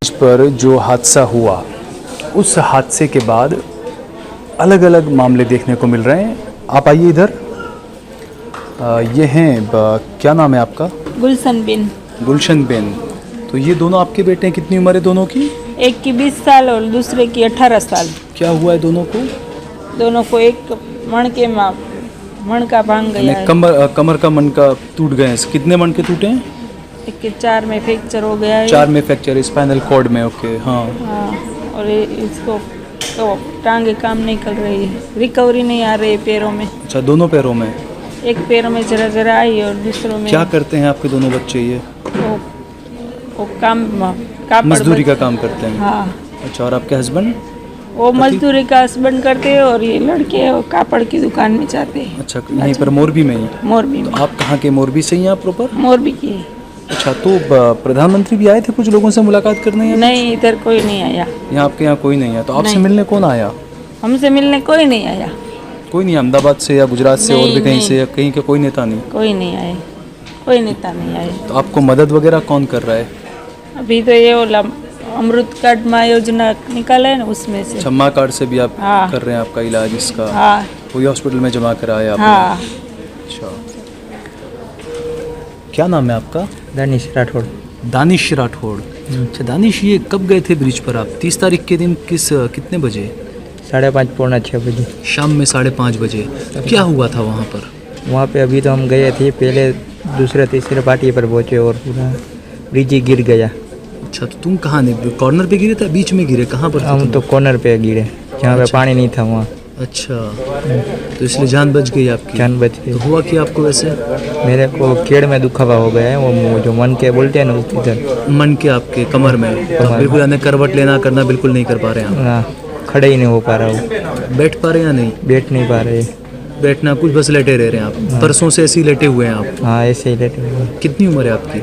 इस पर जो हादसा हुआ, उस हादसे के बाद अलग अलग मामले देखने को मिल रहे हैं। आप आइए इधर। ये हैं क्या नाम है आपका? गुलशन बिन। गुलशन बेन। तो ये दोनों आपके बेटे हैं, कितनी उम्र है दोनों की? एक की 20 साल और दूसरे की 18 साल। क्या हुआ है दोनों को? दोनों को एक मणका भांग गया है। कमर का मनका टूट गए हैं। कितने मन के टूटे हैं? एक के 4 में फ्रैक्चर हो गया है। 4 में फ्रैक्चर, स्पाइनल कॉर्ड में। ओके, हाँ। हाँ, और इसको तो टांगे काम नहीं कर रही है, रिकवरी नहीं आ रही है पैरों में। अच्छा, दोनों पैरों में? एक पैर में जरा जरा आई और दूसरों में। क्या करते हैं आपके दोनों बच्चे? ये वो काम मजदूरी का काम करते हैं? हाँ। अच्छा, और आपके हस्बैंड? वो मजदूरी का हस्बैंड करते हैं और ये लड़के वो कापड़ की दुकान में जाते हैं। अच्छा, यहीं पर मोरबी में ही? मोरबी में। तो आप कहाँ के? मोरबी से ही आप प्रॉपर? मोरबी की है। अच्छा, तो प्रधानमंत्री भी आए थे कुछ लोगों से मुलाकात करने? या नहीं, इधर कोई नहीं आया। यहाँ आपके यहाँ कोई नहीं आया? तो आपसे नहीं। मिलने कौन आया? हमसे मिलने कोई नहीं आया। कोई नहीं? अहमदाबाद से या गुजरात से और भी कहीं नहीं। से, या कहीं के कोई नेता नहीं? कोई नहीं आए, कोई नेता नहीं आए। तो आपको मदद वगैरह कौन कर रहा है? अभी तो ये वाला अमृत कार्ड माँ योजना निकाला है ना, उसमें से। अच्छा, माँ कार्ड से भी आप हाँ। कर रहे हैं आपका इलाज इसका? हाँ। कोई हॉस्पिटल में जमा कराया आपने? हाँ। अच्छा, क्या नाम है आपका? दानिश राठौड़। दानिश राठौड़। अच्छा दानिश, ये कब गए थे ब्रिज पर आप? 30 तारीख के दिन कितने बजे? 5:30 पौना 6 बजे शाम में 5:30 बजे। क्या हुआ था वहाँ पर? वहाँ पे अभी तो हम गए थे, पहले दूसरे तीसरे पार्टी पर पहुँचे और पूरा ब्रिज ही गिर गया। अच्छा, तो तुम कहाँ नहीं, कॉर्नर पे गिरे थे, बीच में गिरे, कहाँ पर थे हम तुम? तो कॉर्नर पे गिरे जहाँ पे पानी नहीं था वहाँ। अच्छा, तो इसलिए जान बच गई आपकी? जान बच गई। तो हुआ कि आपको वैसे? मेरे को केड़ में दुखावा हो गया है, वो जो मन के बोलते हैं ना, उधर मन के आपके कमर में? तो बिल्कुल यानी करवट लेना करना बिल्कुल नहीं कर पा रहे हैं आप? हाँ, खड़े ही नहीं हो पा रहा हूँ। बैठ पा रहे हैं या नहीं? बैठ नहीं पा रहे। बैठना कुछ, बस लेटे रह रहे हैं आप? परसों से ऐसे ही लेटे हुए हैं आप? हाँ, ऐसे ही लेटे हुए। कितनी उम्र है आपकी?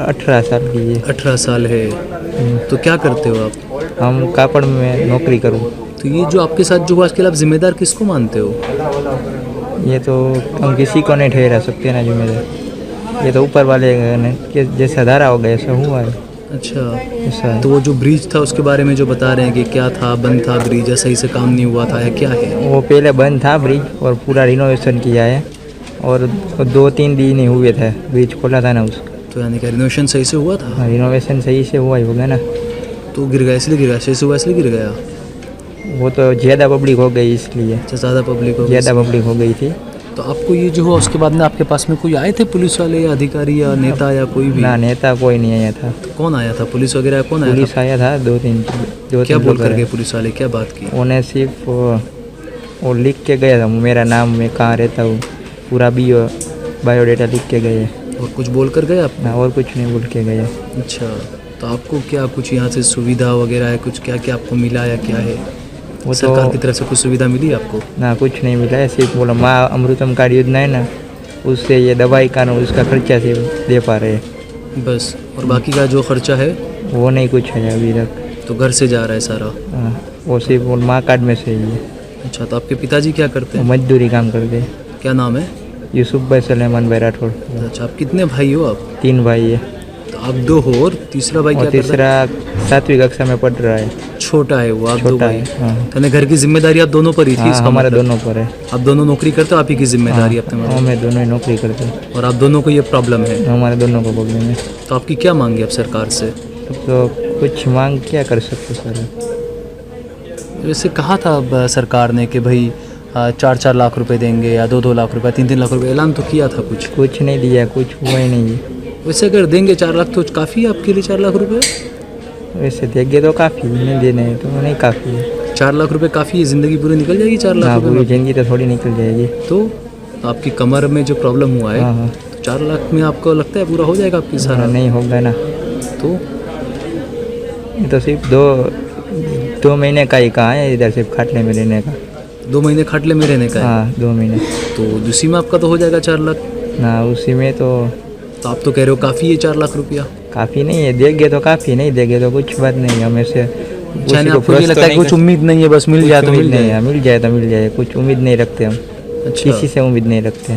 18 साल की है। 18 साल है। तो क्या करते हो आप? हम कापड़ में नौकरी करूँ। तो ये जो आपके साथ जो हुआ, इसके लिए आप जिम्मेदार किसको मानते हो? ये तो हम किसी को नहीं ठहरा सकते ना जिम्मेदार, ये तो ऊपर वाले ने कि जैसा धारा हो गया ऐसा हुआ है। अच्छा, ऐसा है। तो वो जो ब्रिज था उसके बारे में जो बता रहे हैं कि क्या था, बंद था ब्रिज, या सही से काम नहीं हुआ था, या क्या है? वो पहले बंद था ब्रिज और पूरा रिनोवेशन किया है और 2-3 दिन ही हुए थे, ब्रिज खोला था ना उसका। तो यानी कि रिनोवेशन सही से हुआ था? रिनोवेशन सही से हुआ ही होगा ना। तो गिर गया इसलिए गिर गया? सही से हुआ इसलिए गिर गया? वो तो ज़्यादा पब्लिक हो गई इसलिए। अच्छा, ज़्यादा पब्लिक हो गई? ज़्यादा पब्लिक हो गई थी। तो आपको ये जो हुआ उसके बाद में आपके पास में कोई आए थे, पुलिस वाले या अधिकारी या नेता या कोई भी? ना, नेता कोई नहीं आया था। तो कौन आया था? पुलिस वगैरह कौन आया पुलिस था? आया था 2-3 क्या बोल कर गए पुलिस वाले, क्या बात की? उन्हें सिर्फ वो लिख के गया था, मेरा नाम, मैं कहाँ रहता हूँ, पूरा बायोडाटा लिख के गए। और कुछ बोल कर गए आप? ना, और कुछ नहीं बोल के गए। अच्छा, तो आपको क्या कुछ यहाँ से सुविधा वगैरह है, कुछ क्या क्या आपको मिला या क्या है? वो सरकार तो की तरफ से कुछ सुविधा मिली आपको? ना, कुछ नहीं मिला है। सिर्फ बोला माँ अमृतम कार्ड योजना है ना, उससे ये दवाई का ना उसका खर्चा से दे पा रहे हैं बस। और बाकी का जो खर्चा है वो नहीं कुछ है अभी तक। तो घर से जा रहा है सारा? हाँ, वो सिर्फ वो माँ कार्ड में से ही है। अच्छा, तो आपके पिताजी क्या करते वो हैं? मजदूरी काम करते हैं। क्या नाम है? यूसुफ भाई सलेमान भाई राठौड़। अच्छा, आप कितने भाई हो आप? 3 भाई है तो आप 2 हो, और तीसरा भाई और क्या करता तीसरा 7वीं कक्षा में पढ़ रहा है। है? छोटा है वो, आप 2 छोटा भाई। है। हाँ, यानी घर की जिम्मेदारी आप दोनों पर ही थी? हाँ, इसका हमारे मतलब दोनों पर है। आप दोनों नौकरी करते हो, आप ही की जिम्मेदारी अपने मतलब? हमें दोनों ही नौकरी करते हैं। और आप दोनों को ये प्रॉब्लम है? हमारे दोनों को प्रॉब्लम है। तो आपकी क्या मांगी अब सरकार से? तो कुछ मांग क्या कर सकते सर? वैसे कहा था अब सरकार ने कि भाई 4-4 लाख रुपए देंगे, या 2-2 लाख रुपए, 3-3 लाख रुपए, ऐलान तो किया था कुछ? कुछ नहीं दिया, कुछ हुआ ही नहीं। वैसे अगर देंगे 4 लाख तो काफ़ी है आपके लिए? 4 लाख रुपए वैसे देंगे तो काफ़ी, नहीं देने तो नहीं काफ़ी है। 4 लाख रुपए काफ़ी है? ज़िंदगी पूरी निकल जाएगी 4 लाख हाँ, रुपए पूरी में? जिंदगी तो थोड़ी निकल जाएगी। तो आपकी कमर में जो प्रॉब्लम हुआ है, हाँ, हाँ। तो 4 लाख में आपको लगता है पूरा हो जाएगा आपकी सारा? नहीं होगा ना। तो ये तो सिर्फ 2 महीने का ही कहाँ है, इधर सिर्फ खाटले में रहने का। 2 महीने खाटले में रहने का है? हाँ, 2 महीने। तो उसी में आपका तो हो जाएगा 4 लाख? ना, उसी में तो आप तो कह रहे हो काफ़ी है 4 लाख रुपया? काफ़ी नहीं है, देंगे तो काफ़ी, नहीं देंगे तो कुछ बात नहीं। हमें से आपको ये लगता है कुछ उम्मीद नहीं है, बस मिल जाए तो मिल जाए? मिल जाए तो मिल जाए, कुछ उम्मीद नहीं रखते हम। अच्छा, किसी से उम्मीद नहीं रखते।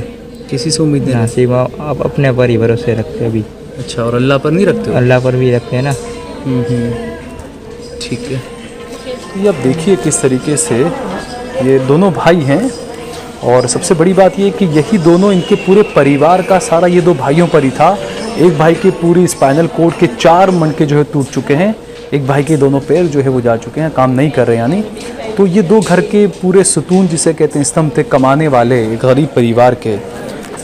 किसी से उम्मीद ना, नहीं? सिर्फ अब अपने पर ही भरोसे रखते अभी। अच्छा, और अल्लाह पर नहीं रखते हो? अल्लाह पर भी रखते हैं ना। ठीक है। ये आप देखिए किस तरीके से ये दोनों भाई हैं, और सबसे बड़ी बात ये कि यही दोनों, इनके पूरे परिवार का सारा ये दो भाइयों पर ही था। एक भाई के पूरी स्पाइनल कोड के 4 मणके जो है टूट चुके हैं, एक भाई के दोनों पैर जो है वो जा चुके हैं, काम नहीं कर रहे यानी। तो ये दो घर के पूरे सुतून जिसे कहते हैं, स्तंभ थे, कमाने वाले एक गरीब परिवार के।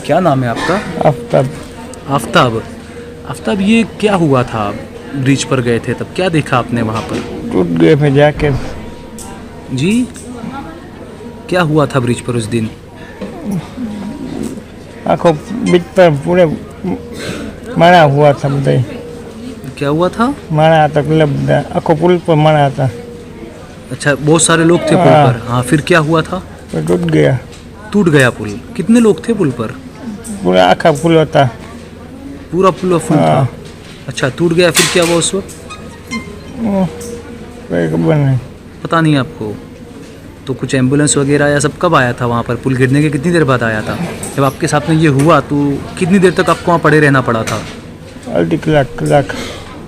क्या नाम है आपका? आफ्ताब। आफ्ताब। आफ्ताब, ये क्या हुआ था? ब्रिज पर गए थे तब क्या देखा आपने वहाँ पर? टूट गए फिर जाके। जी, क्या हुआ था ब्रिज पर उस दिन? आँखों बीच पर पूरे मारा हुआ था बताइए। क्या हुआ था? मारा था, मतलब आँखों पुल पर मारा था। अच्छा, बहुत सारे लोग थे पुल पर। हाँ, फिर क्या हुआ था? तो टूट गया। टूट गया पुल। कितने लोग थे पुल पर? पूरा आँखा पुल होता। पूरा पुल फुल था। अच्छा, टूट गया, फिर क्या हुआ उस वक्त? कोई खबर नहीं। पता नहीं आपको? तो कुछ एम्बुलेंस वगैरह या सब कब आया था वहाँ पर? पुल गिरने के कितनी देर बाद आया था? जब आपके साथ में ये हुआ तो कितनी देर तक आपको वहाँ पड़े रहना पड़ा था? आधी कलाक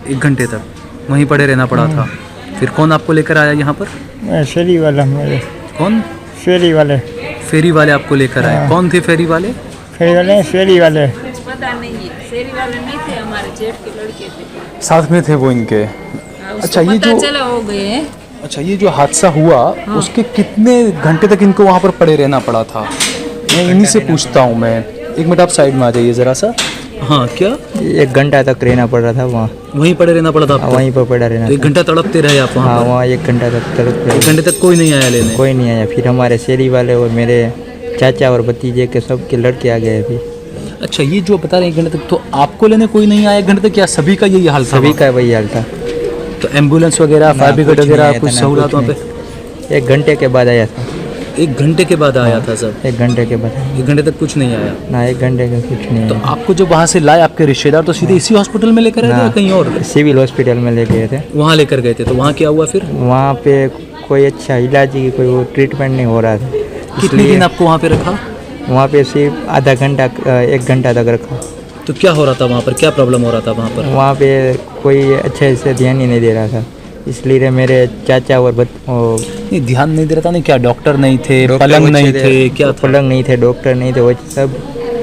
1 घंटे तक वहीं पड़े रहना पड़ा था। फिर कौन आपको लेकर आया यहाँ पर? फेरी वाला मेरे। कौन? फेरी वाले। फेरी वाले आपको लेकर आए। कौन थे फेरी वाले? फेरी वाले कुछ पता नहीं है, शेरी वाले नहीं थे, हमारे जेठ के लड़के थे, साथ में थे वो इनके। अच्छा, ये जो चला हो गए हैं। अच्छा, ये जो हादसा हुआ उसके कितने घंटे तक इनको वहाँ पर पड़े रहना पड़ा था? मैं इन्हीं से पूछता हूँ मैं। 1 मिनट आप साइड में आ जाइए ज़रा सा। हाँ, क्या? 1 घंटा तक रहना पड़ रहा था वहाँ। वहीं पड़े रहना पड़ा था आपको? वहीं पर पड़ा रहना। 1 घंटा तड़पते रहे आप वहाँ हाँ, पर? वहाँ 1 घंटा तक तड़प रहे। 1 घंटे तक कोई नहीं आया लेने? कोई नहीं आया। फिर हमारे शेरी वाले और मेरे चाचा और भतीजे के सबके लड़के आ गए फिर। अच्छा, ये जो बता रहे हैं 1 घंटे तक, तो आपको लेने कोई नहीं आया 1 घंटे तक? क्या सभी का यही हाल था? सभी का वही हाल था। तो एम्बुलेंस वगैरह, फायर ब्रिगेड वगैरह कुछ सहूलत वहाँ पे? 1 घंटे के बाद आया था। 1 घंटे के बाद आया था सब? 1 घंटे के बाद। 1 घंटे तक कुछ नहीं आया ना, 1 घंटे का कुछ नहीं तो आया। आपको जब वहाँ से लाए आपके रिश्तेदार, तो सीधे इसी हॉस्पिटल में लेकर आए थे या कहीं और? सिविल हॉस्पिटल में ले गए थे। वहाँ लेकर गए थे, तो वहाँ क्या हुआ फिर? वहाँ पे कोई अच्छा इलाज की कोई वो ट्रीटमेंट नहीं हो रहा था। कितने दिन आपको वहाँ पे रखा? वहाँ पे सिर्फ आधा घंटा 1 घंटा तक रखा। तो क्या हो रहा था वहाँ पर? क्या प्रॉब्लम हो रहा था वहाँ पर? वहाँ पे कोई अच्छे से ध्यान ही नहीं दे रहा था, इसलिए मेरे चाचा और नहीं, ध्यान नहीं दे रहा था। नहीं, क्या डॉक्टर नहीं थे, पलंग नहीं थे, क्या था? पलंग नहीं थे, डॉक्टर नहीं थे, वो सब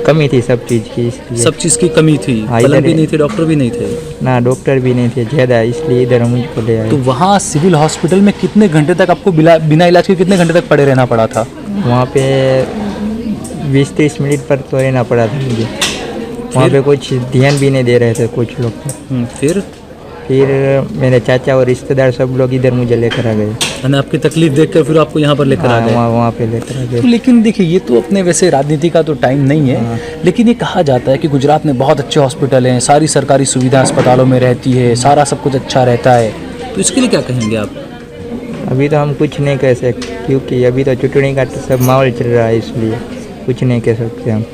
कमी थी सब चीज़ की, इसलिए सब चीज़ की कमी थी। हाँ, पलंग इधर भी नहीं थे, डॉक्टर भी नहीं थे? ना, डॉक्टर भी नहीं थे ज़्यादा, इसलिए इधर मुझको ले आए। तो वहाँ सिविल हॉस्पिटल में कितने घंटे तक आपको बिना इलाज के कितने घंटे तक पड़े रहना पड़ा था? वहाँ पे 20-30 मिनट पर तो रहना पड़ा था मुझे। वहाँ पे कुछ ध्यान भी नहीं दे रहे थे कुछ लोग तो। फिर मेरे चाचा और रिश्तेदार सब लोग इधर मुझे लेकर आ गए। यानी आपकी तकलीफ देखकर फिर आपको यहाँ पर लेकर आ गए? वहाँ पे लेकर आ गए। तो लेकिन देखिए, ये तो अपने वैसे राजनीति का तो टाइम नहीं है, लेकिन ये कहा जाता है कि गुजरात में बहुत अच्छे हॉस्पिटल हैं, सारी सरकारी सुविधा अस्पतालों में रहती है, सारा सब कुछ अच्छा रहता है, तो इसके लिए क्या कहेंगे आप? अभी तो हम कुछ नहीं कह सकते, क्योंकि अभी तो चुटनी का सब माहौल चल रहा है, इसलिए कुछ नहीं कह सकते हम।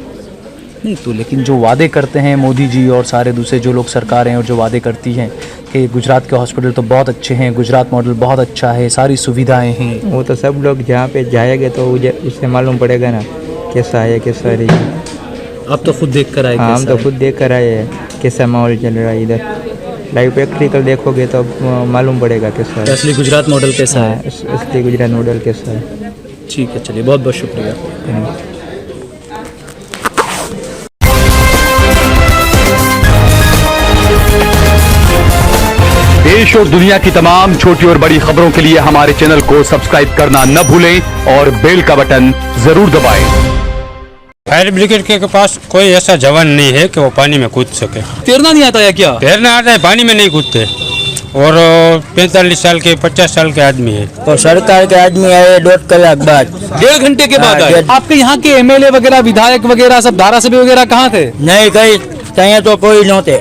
नहीं तो लेकिन जो वादे करते हैं मोदी जी और सारे दूसरे जो लोग सरकार हैं, और जो वादे करती हैं कि गुजरात के हॉस्पिटल तो बहुत अच्छे हैं, गुजरात मॉडल बहुत अच्छा है, सारी सुविधाएं हैं, वो तो सब लोग जहाँ पे जाएंगे तो उससे मालूम पड़ेगा ना कैसा है कैसा नहीं। आप तो खुद देख कर आए? हाँ, हम तो खुद देख कर आए हैं कैसा माहौल चल रहा है इधर। लाइव प्रैक्टिकल देखोगे तो मालूम पड़ेगा कैसा है असली गुजरात मॉडल कैसा है। असली गुजरात मॉडल कैसा है। ठीक है, चलिए, बहुत बहुत शुक्रिया। देश और दुनिया की तमाम छोटी और बड़ी खबरों के लिए हमारे चैनल को सब्सक्राइब करना न भूलें और बेल का बटन जरूर दबाएं। फायर ब्रिगेड के पास कोई ऐसा जवान नहीं है कि वो पानी में कूद सके। तैरना नहीं आता है क्या? तैरना आता है, पानी में नहीं कूदते। और 45 साल के 50 साल के आदमी है। तो सरकार के आदमी आए 1.5 कलाक बाद, 1.5 घंटे के बाद आए। आपके यहाँ के एमएलए वगैरह, विधायक वगैरह, सब धारासभ्य वगैरह कहाँ थे? नहीं कहीं कहीं तो कोई नहोते,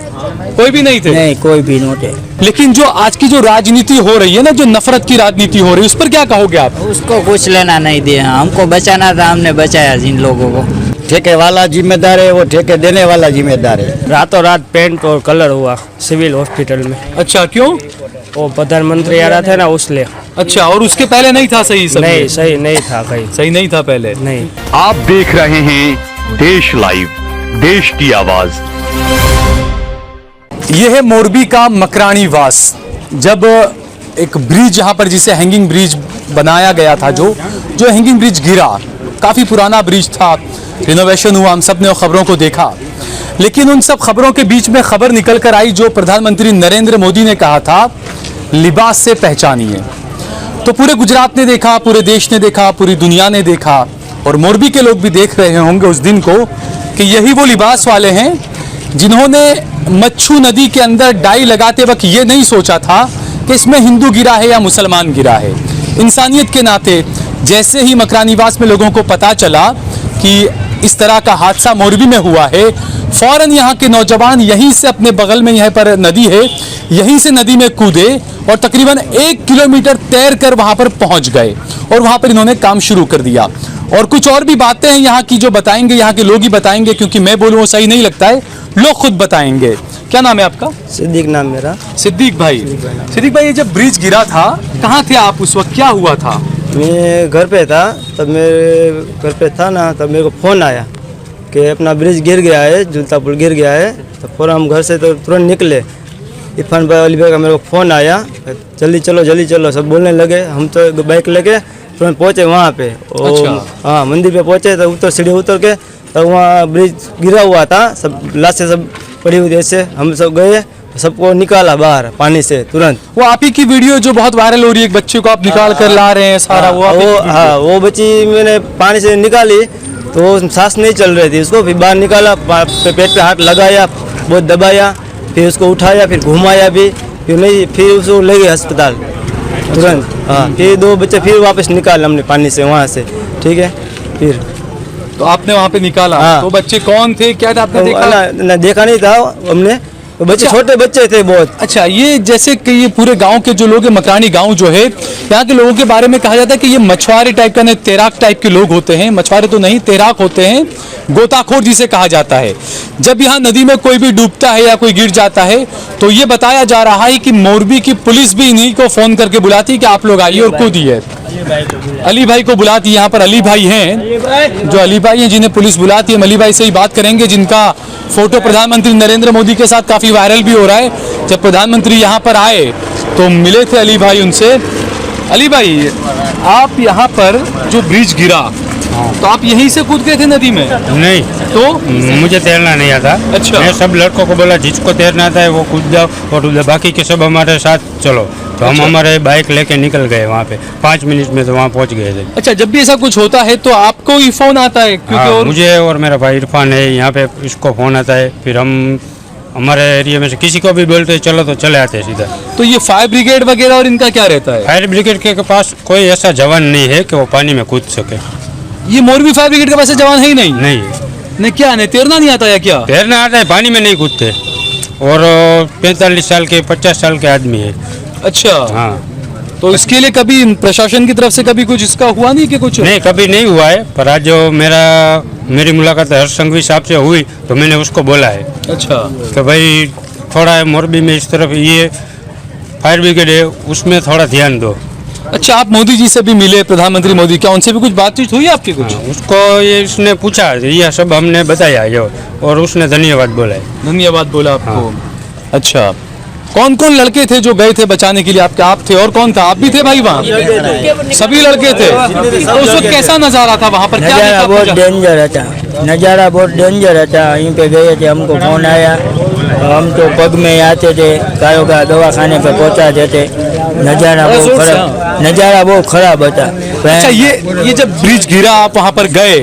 कोई भी नहीं थे? नहीं कोई भी नहोते। लेकिन जो आज की जो राजनीति हो रही है ना, जो नफरत की राजनीति हो रही है, उस पर क्या कहोगे आप? उसको कुछ लेना नहीं दिया, हमको बचाना था, हमने बचाया जिन लोगों को। ठेके वाला जिम्मेदार है, वो ठेके देने वाला जिम्मेदार है। रातों रात पेंट और कलर हुआ सिविल हॉस्पिटल में। अच्छा, क्यों? वो प्रधानमंत्री आ रहा था ना, उसलिए। अच्छा, और उसके पहले नहीं था? सही सब नहीं, सही नहीं था, कहीं सही नहीं था पहले। नहीं। आप देख रहे हैं देश लाइव, देश की आवाज। यह है मोरबी का मकरानी वास। जब एक ब्रिज यहाँ पर जिसे हैंगिंग ब्रिज बनाया गया था, जो हैंगिंग ब्रिज गिरा, काफ़ी पुराना ब्रिज था, रिनोवेशन हुआ, हम सब ने खबरों को देखा, लेकिन उन सब खबरों के बीच में खबर निकल कर आई जो प्रधानमंत्री नरेंद्र मोदी ने कहा था, लिबास से पहचानिए। तो पूरे गुजरात ने देखा, पूरे देश ने देखा, पूरी दुनिया ने देखा, और मोरबी के लोग भी देख रहे होंगे उस दिन को कि यही वो लिबास वाले हैं जिन्होंने मच्छू नदी के अंदर डाई लगाते वक्त ये नहीं सोचा था कि इसमें हिंदू गिरा है या मुसलमान गिरा है। इंसानियत के नाते जैसे ही मकरानिवास में लोगों को पता चला कि इस तरह का हादसा मोरबी में हुआ है, फौरन यहाँ के नौजवान यहीं से अपने बगल में यहाँ पर नदी है, यहीं से नदी में कूदे और तकरीबन 1 किलोमीटर तैर कर वहाँ पर पहुँच गए और वहाँ पर इन्होंने काम शुरू कर दिया। और कुछ और भी बातें हैं यहाँ की जो बताएंगे, यहाँ के लोग ही बताएंगे, क्योंकि मैं बोलूँ वो सही नहीं लगता है, लोग खुद बताएंगे। क्या नाम है आपका? सिद्दीक नाम मेरा। सिद्दीक भाई, ये जब ब्रिज गिरा था कहाँ थे आप उस वक्त, क्या हुआ था? मैं घर पे था, तब मेरे घर पे था ना, तब मेरे को फ़ोन आया कि अपना ब्रिज गिर गया है, झूलता पुल गिर गया है। तो फौरन हम घर से तो तुरंत निकले। इरफान भाई अली भाई का मेरे को फ़ोन आया, जल्दी चलो सब बोलने लगे। हम तो बाइक लेके तुरंत पहुँचे वहाँ पे। अच्छा। हाँ, मंदिर पे पहुँचे तो सीढ़ी उतर के तब वहाँ ब्रिज गिरा हुआ था, सब लाशें सब पड़ी हुई थी। ऐसे हम सब गए, सबको निकाला बाहर पानी से तुरंत। वो आप ही की वीडियो जो बहुत वायरल हो रही है, एक बच्चे को आप निकाल कर ला रहे हैं सारा, वो बच्ची मैंने पानी से निकाली तो सांस नहीं चल रही थी, उसको फिर बाहर निकाला, पेट पे हाथ लगाया, बहुत दबाया, फिर उसको उठाया, फिर घुमाया भी, फिर नहीं, फिर उसको ले गए अस्पताल तुरंत। हाँ, फिर 2 बच्चे फिर वापस निकाले हमने पानी से वहाँ से। ठीक है, फिर तो आपने वहाँ पे निकाला। हाँ। तो बच्चे कौन थे, क्या था, आपने देखा? ना देखा नहीं था हमने, तो बच्चे छोटे बच्चे थे बहुत। अच्छा, ये जैसे कि ये पूरे गांव के जो लोग हैं, मकरानी गांव जो है, यहाँ के लोगों के बारे में कहा जाता है कि ये मछुआरे टाइप का, नहीं तैराक टाइप के लोग होते हैं। मछुआरे तो नहीं, तैराक होते हैं, गोताखोर जिसे कहा जाता है। जब यहाँ नदी में कोई भी डूबता है या कोई गिर जाता है तो ये बताया जा रहा है कि मोरबी की पुलिस भी इन्हीं को फोन करके बुलाती कि आप लोग आइए और कूदिए। अली भाई को बुलाती, यहाँ पर अली भाई हैं, जो अली भाई हैं जिन्हें पुलिस बुलाती है। हम अली भाई से ही बात करेंगे जिनका फोटो प्रधानमंत्री नरेंद्र मोदी के साथ काफी वायरल भी हो रहा है। जब प्रधानमंत्री यहाँ पर आए तो मिले थे अली भाई उनसे। अली भाई, आप यहाँ पर जो ब्रिज गिरा तो आप यहीं से कूद गए थे नदी में? नहीं, तो मुझे तैरना नहीं आता। अच्छा। मैं सब लड़कों को बोला जिसको तैरना आता है वो कूद जाओ और बाकी के सब हमारे साथ चलो। तो हम हमारे बाइक लेके निकल गए वहाँ पे, 5 मिनट में तो वहाँ पहुँच गए थे। अच्छा, जब भी ऐसा कुछ होता है तो आपको ही फोन आता है? क्योंकि हाँ, और मुझे और मेरा भाई इरफान है यहाँ पे, इसको फोन आता है, फिर हम हमारे एरिया में से किसी को भी बोलते हैं चलो तो चले आते हैं सीधा। तो ये फायर ब्रिगेड वगैरह और इनका क्या रहता है? फायर ब्रिगेड के पास कोई ऐसा जवान नहीं है कि वो पानी में कूद सके। ये मोरबी फायर ब्रिगेड के पास जवान है ही नहीं? नहीं, क्या नहीं, तैरना नहीं आता या क्या? तैरना आता है, पानी में नहीं कूदते। और 45 साल के 50 साल के आदमी है। अच्छा। हाँ, तो इसके लिए कभी प्रशासन की तरफ से कभी कुछ इसका हुआ नहीं कि कुछ? नहीं, कभी नहीं हुआ है, पर आज जो मेरी मुलाकात हर्ष संघवी साहब से हुई तो मैंने उसको बोला है। अच्छा। कि भाई थोड़ा मोरबी में इस तरफ ये फायर ब्रिगेड है, उसमें थोड़ा ध्यान दो। अच्छा, आप मोदी जी से भी मिले, प्रधानमंत्री मोदी, क्या उनसे भी कुछ बातचीत हुई आपकी कुछ? उसको ये इसने पूछा, यह सब हमने बताया ये, और उसने धन्यवाद बोला है। धन्यवाद बोला आपको। अच्छा, कौन कौन लड़के थे जो गए थे बचाने के लिए आपके? आप थे और कौन था? आप भी थे भाई वहाँ? सभी लड़के थे। तो उस वक्त कैसा नजारा था वहाँ पर? क्या नज़ारा बहुत डेंजर था, नज़ारा बहुत डेंजर था। यहीं पे गए थे, हमको फोन आया, हम तो पग में आते थे, कायो का दवाखाने पे पहुँचा देते। नज़ारा बहुत खराब था। अच्छा, ये जब ब्रिज गिरा आप वहाँ पर गए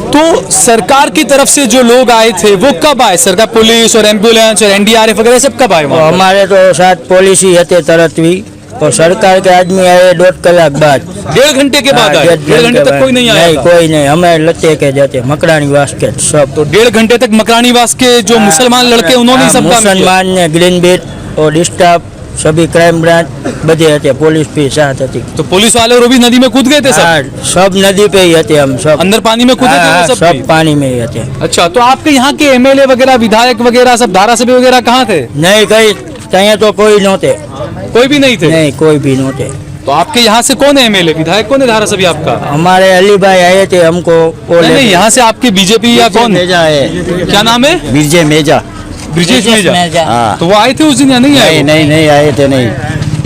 तो सरकार की तरफ से जो लोग आए थे वो कब आए? सरकार, पुलिस और एम्बुलेंस और एनडीआरएफ वगैरह सब कब आए? हमारे तो साथ पुलिस ही थे तरत भी, और सरकार के आदमी आए 1.5 कलाक बाद। 1.5 घंटे के बाद आए? 1.5 घंटे तक कोई नहीं आया? नहीं, कोई नहीं। हमें लते के जाते मकरानीवास के सब। तो 1.5 घंटे तक मकरानीवास के जो मुसलमान लड़के उन्होंने सब काम किया? मुसलमान ने ग्रीन बीट और स्टाफ सभी क्राइम ब्रांच बजे थे, पुलिस भी साथ थी। तो पुलिस वाले और भी नदी में कूद गए थे सब? सब नदी पे ही थे, हम सब अंदर पानी में कूदे थे वो सब पानी में ही थे। अच्छा, तो आपके यहाँ के एमएलए वगैरह, विधायक वगैरह, सब धारासभ्य वगैरह कहाँ थे? नहीं, कहीं तो कोई नहोते। कोई भी नहीं थे? नहीं, कोई भी नहोते। तो आपके यहाँ से कौन है एमएलए, विधायक कौन है, धारासभ्य आपका? हमारे अली भाई आए थे हमको। नहीं, यहाँ से आपके बीजेपी या कौन? क्या नाम है? ब्रिजेश मेजा। ब्रिजेश मेजा। हाँ। तो वो आए थे उस दिन या नहीं आए? नहीं आए थे। नहीं,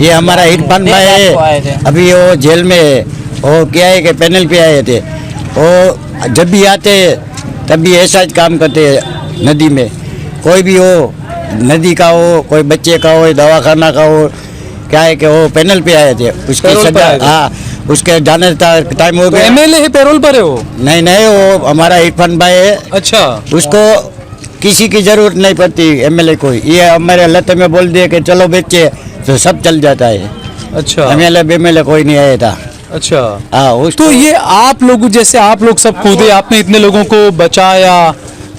ये हमारा इरफान भाई है, अभी वो जेल में है। वो क्या है कि पैनल पे आए थे, वो जब भी आते हैं तब भी ऐसा काम करते हैं नदी में। कोई भी हो, नदी का हो, कोई बच्चे का हो, दवाखाना का हो, क्या है कि वो पैनल पे आए थे, उसकी सजा, हाँ उसके जाने टाइम हो गया। एमएलए है, पैरोल पर है वो? नहीं, वो हमारा इरफान भाई है। अच्छा, उसको किसी की जरूरत नहीं पड़ती एमएलए को। ये हमारे लते में बोल दिए कि चलो बच्चे, तो सब चल जाता है। अच्छा, एमएलए कोई नहीं आया था। अच्छा, हाँ तो ये आप लोग, जैसे आप लोग सब कूदे, आपने इतने लोगों को बचाया,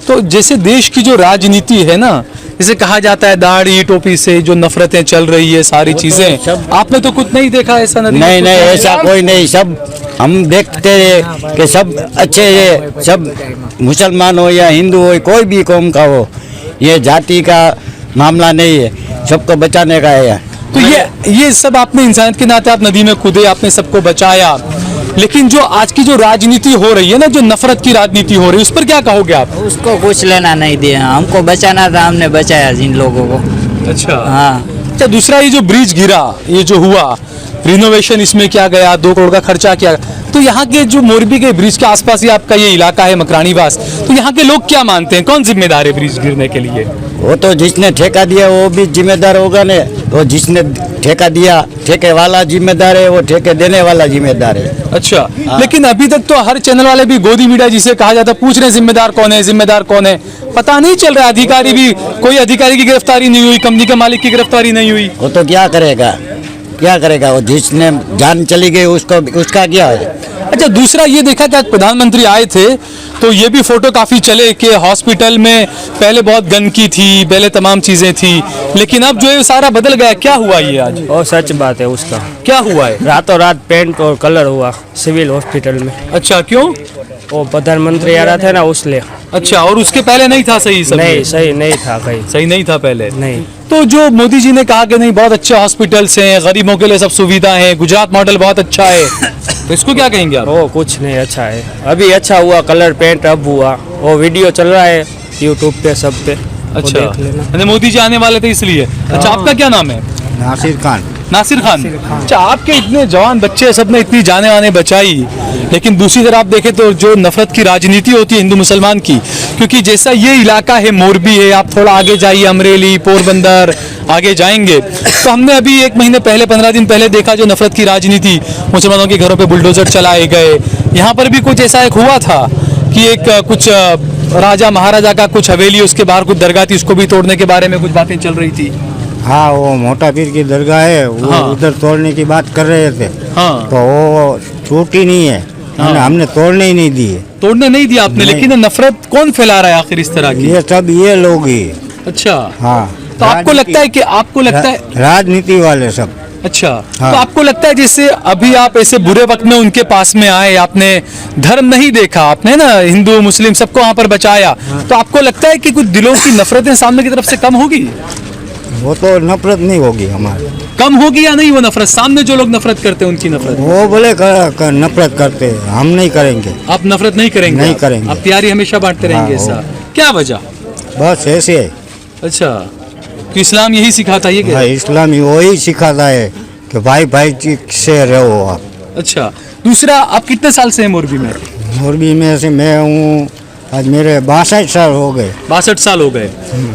तो जैसे देश की जो राजनीति है ना, जैसे कहा जाता है दाढ़ी टोपी से जो नफरतें चल रही है, सारी चीजें, आपने तो कुछ नहीं देखा ऐसा? नहीं, ऐसा कोई नहीं। सब हम देखते हैं कि सब अच्छे है, सब मुसलमान हो या हिंदू हो, कोई भी कौम का हो, ये जाति का मामला नहीं है, सबको बचाने का है। तो ये सब आपने इंसानियत के नाते आप नदी में कूदे, आपने सबको बचाया, लेकिन जो आज की जो राजनीति हो रही है ना, जो नफरत की राजनीति हो रही है, उस पर क्या कहोगे आप? उसको कुछ लेना नहीं दिया, हमको बचाना था, हमने बचाया जिन लोगों को। अच्छा, हाँ। अच्छा, दूसरा ये जो ब्रिज गिरा, ये जो हुआ रिनोवेशन, इसमें क्या गया, 2 करोड़ का खर्चा किया, तो यहाँ के जो मोरबी के ब्रिज के आसपास ही आपका ये इलाका है मकरानीवास, तो यहाँ के लोग क्या मानते हैं, कौन जिम्मेदार है ब्रिज गिरने के लिए? वो तो जिसने ठेका दिया वो भी जिम्मेदार होगा ने, तो जिसने ठेका दिया, ठेके वाला जिम्मेदार है, वो ठेके देने वाला जिम्मेदार है। अच्छा, लेकिन अभी तक तो हर चैनल वाले भी गोदी मीडिया जिसे कहा जाता है, पूछ रहे जिम्मेदार कौन है, जिम्मेदार कौन है, पता नहीं चल रहा। अधिकारी भी, कोई अधिकारी की गिरफ्तारी नहीं हुई, कंपनी के मालिक की गिरफ्तारी नहीं हुई। वो तो क्या करेगा वो, जिसने जान चली गई उसका क्या है। अच्छा, दूसरा ये देखा कि आज प्रधानमंत्री आए थे, तो ये भी फोटो काफी चले कि हॉस्पिटल में पहले बहुत गंदगी थी, पहले तमाम चीजें थी, लेकिन अब जो है सारा बदल गया। क्या हुआ ये आज? और सच बात है उसका। क्या हुआ है? रातों रात पेंट और कलर हुआ सिविल हॉस्पिटल में। अच्छा, क्यों? वो प्रधानमंत्री आ रहा था ना, उसलिए। अच्छा, और उसके पहले नहीं था सही? सब नहीं, सही नहीं था, कहीं सही नहीं था पहले। नहीं। तो जो मोदी जी ने कहा कि नहीं, बहुत अच्छे हॉस्पिटल्स हैं, गरीबों के लिए सब सुविधा है, गुजरात मॉडल बहुत अच्छा है, तो इसको क्या कहेंगे आप? वो कुछ नहीं अच्छा है, अभी अच्छा हुआ कलर पेंट, अब हुआ। वो वीडियो चल रहा है यूट्यूब पे, सब पे। अच्छा, यानी मोदी जी आने वाले थे इसलिए। अच्छा, आपका क्या नाम है? नासिर खान। नासिर खान। अच्छा, आपके इतने जवान बच्चे, सबने इतनी जाने वाने बचाई, लेकिन दूसरी तरफ आप देखें तो जो नफरत की राजनीति होती है हिंदू मुसलमान की, क्योंकि जैसा ये इलाका है, मोरबी है, आप थोड़ा आगे जाइए, अमरेली, पोरबंदर आगे जाएंगे, तो हमने अभी 1 महीने पहले, 15 दिन पहले देखा जो नफरत की राजनीति, मुसलमानों के घरों पे बुलडोजर चलाए गए। यहाँ पर भी कुछ ऐसा एक हुआ था कि एक कुछ राजा महाराजा का कुछ हवेली, उसके बाहर कुछ दरगाह थी, उसको भी तोड़ने के बारे में कुछ बातें चल रही थी। हाँ, वो मोटा पीर की दरगाह है, वो हाँ। उधर तोड़ने की बात कर रहे थे। हाँ। तो वो छूटी नहीं है। हाँ। हमने तोड़ने ही नहीं दी है। तोड़ने नहीं दिया आपने, नहीं। लेकिन नफरत कौन फैला रहा है आखिर इस तरह की? ये सब ये लोग ही। अच्छा, हाँ। तो आपको लगता है राजनीति वाले सब। अच्छा, हाँ। तो आपको लगता है जैसे अभी आप ऐसे बुरे वक्त में उनके पास में आए, आपने धर्म नहीं देखा, आपने ना हिंदू मुस्लिम सबको वहाँ पर बचाया, तो आपको लगता है कि कुछ दिलों की नफरतें सामने की तरफ से कम होगी? वो तो नफरत नहीं होगी हमारी। कम होगी या नहीं वो नफरत? सामने जो लोग नफरत करते हैं उनकी नफरत, वो बोले नफरत करते हैं, हम नहीं करेंगे। आप नफरत नहीं करेंगे? नहीं करेंगे। आप प्यारी हमेशा बांटते रहेंगे। हाँ, ऐसा क्या वजह? बस ऐसे है। अच्छा, तो इस्लाम यही सिखाता है ये? हाँ, इस्लाम वही सिखाता है कि भाई से रहो आप। अच्छा, दूसरा, आप कितने साल से हैं मोरबी में? मोरबी में से मैं हूँ, आज मेरे 62 साल हो गए। 62 साल हो गए।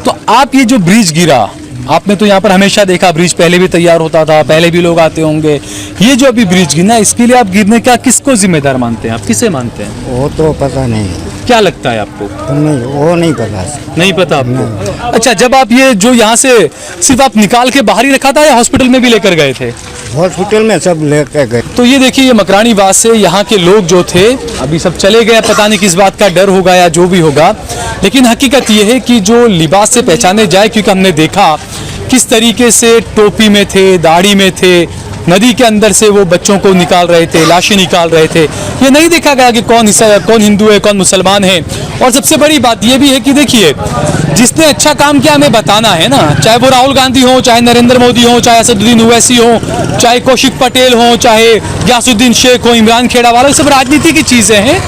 तो आप ये जो ब्रिज गिरा, आपने तो यहाँ पर हमेशा देखा, ब्रिज पहले भी तैयार होता था, पहले भी लोग आते होंगे, ये जो अभी ब्रिज गिरा, इसके लिए आप गिरने का किसको जिम्मेदार मानते हैं? आप किसे मानते हैं? वो तो पता नहीं। क्या लगता है आपको? नहीं, वो नहीं पता। नहीं पता आपको? अच्छा, जब आप ये जो यहाँ से सिर्फ आप निकाल के बाहर ही रखा था या हॉस्पिटल में भी लेकर गए थे? हॉस्पिटल में सब लेकर गए। तो ये देखिए, ये मकरानीवास से यहाँ के लोग जो थे अभी सब चले गए, पता नहीं किस बात का डर होगा या जो भी होगा, लेकिन हकीकत ये है कि जो लिबास से पहचाने जाए, क्योंकि हमने देखा किस तरीके से टोपी में थे, दाढ़ी में थे, नदी के अंदर से वो बच्चों को निकाल रहे थे, लाशें निकाल रहे थे, ये नहीं देखा गया कि कौन हिंदू है, कौन मुसलमान है। और सबसे बड़ी बात ये भी है कि देखिए, जिसने अच्छा काम किया हमें बताना है ना, चाहे वो राहुल गांधी हो, चाहे नरेंद्र मोदी हो, चाहे असदुद्दीन ओवैसी हो, चाहे कौशिक पटेल हो, चाहे यासुद्दीन शेख हो, इमरान खेड़ा वाला, सब राजनीति की चीज़ें हैं।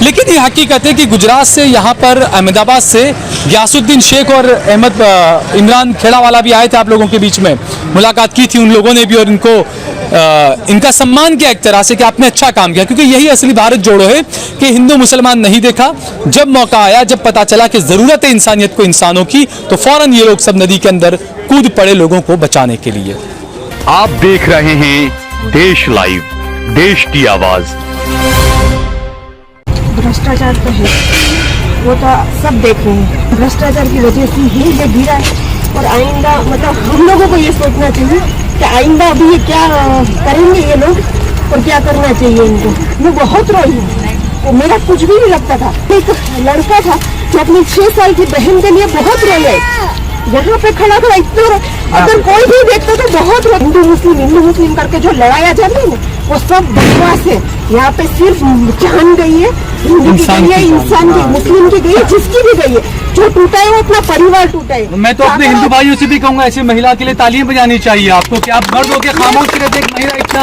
लेकिन ये हकीकत है कि गुजरात से यहाँ पर अहमदाबाद से गयासुद्दीन शेख और अहमद इमरान खेड़ावाला भी आए थे आप लोगों के बीच में, मुलाकात की थी उन लोगों ने भी और इनको इनका सम्मान किया एक तरह से कि आपने अच्छा काम किया, क्योंकि यही असली भारत जोड़ो है कि हिंदू मुसलमान नहीं देखा। जब मौका आया, जब पता चला कि ज़रूरत है इंसानियत को इंसानों की, तो फौरन ये लोग सब नदी के अंदर कूद पड़े लोगों को बचाने के लिए। आप देख रहे हैं देश लाइव, देश की आवाज। भ्रष्टाचार तो है, वो तो सब देख रहे हैं। भ्रष्टाचार की वजह से ही ये गिरा है और आइंदा मतलब हम लोगों को ये सोचना चाहिए कि आइंदा अभी ये क्या करेंगे ये लोग और क्या करना चाहिए इनको। मैं बहुत रोई हूँ, तो मेरा कुछ भी नहीं लगता था। एक लड़का था जो अपनी 6 साल की बहन के लिए बहुत रोया है, यहाँ पे खड़ा था इतना, अगर कोई भी देखता तो बहुत हिंदू मुस्लिम करके जो लड़ाया जाता है ना, वो सब बकवास है। यहाँ पे सिर्फ जान गई है, हिंदू की गई है, इंसान की, मुस्लिम की गई है, जिसकी भी गई है। जो टूटा है वो अपना परिवार टूटा है। मैं तो अपने हिंदू भाइयों से भी कहूँगा, ऐसी महिला के लिए तालियां बजानी चाहिए आपको कि आप मर्द होकर खामोश रहते, एक महिला इतना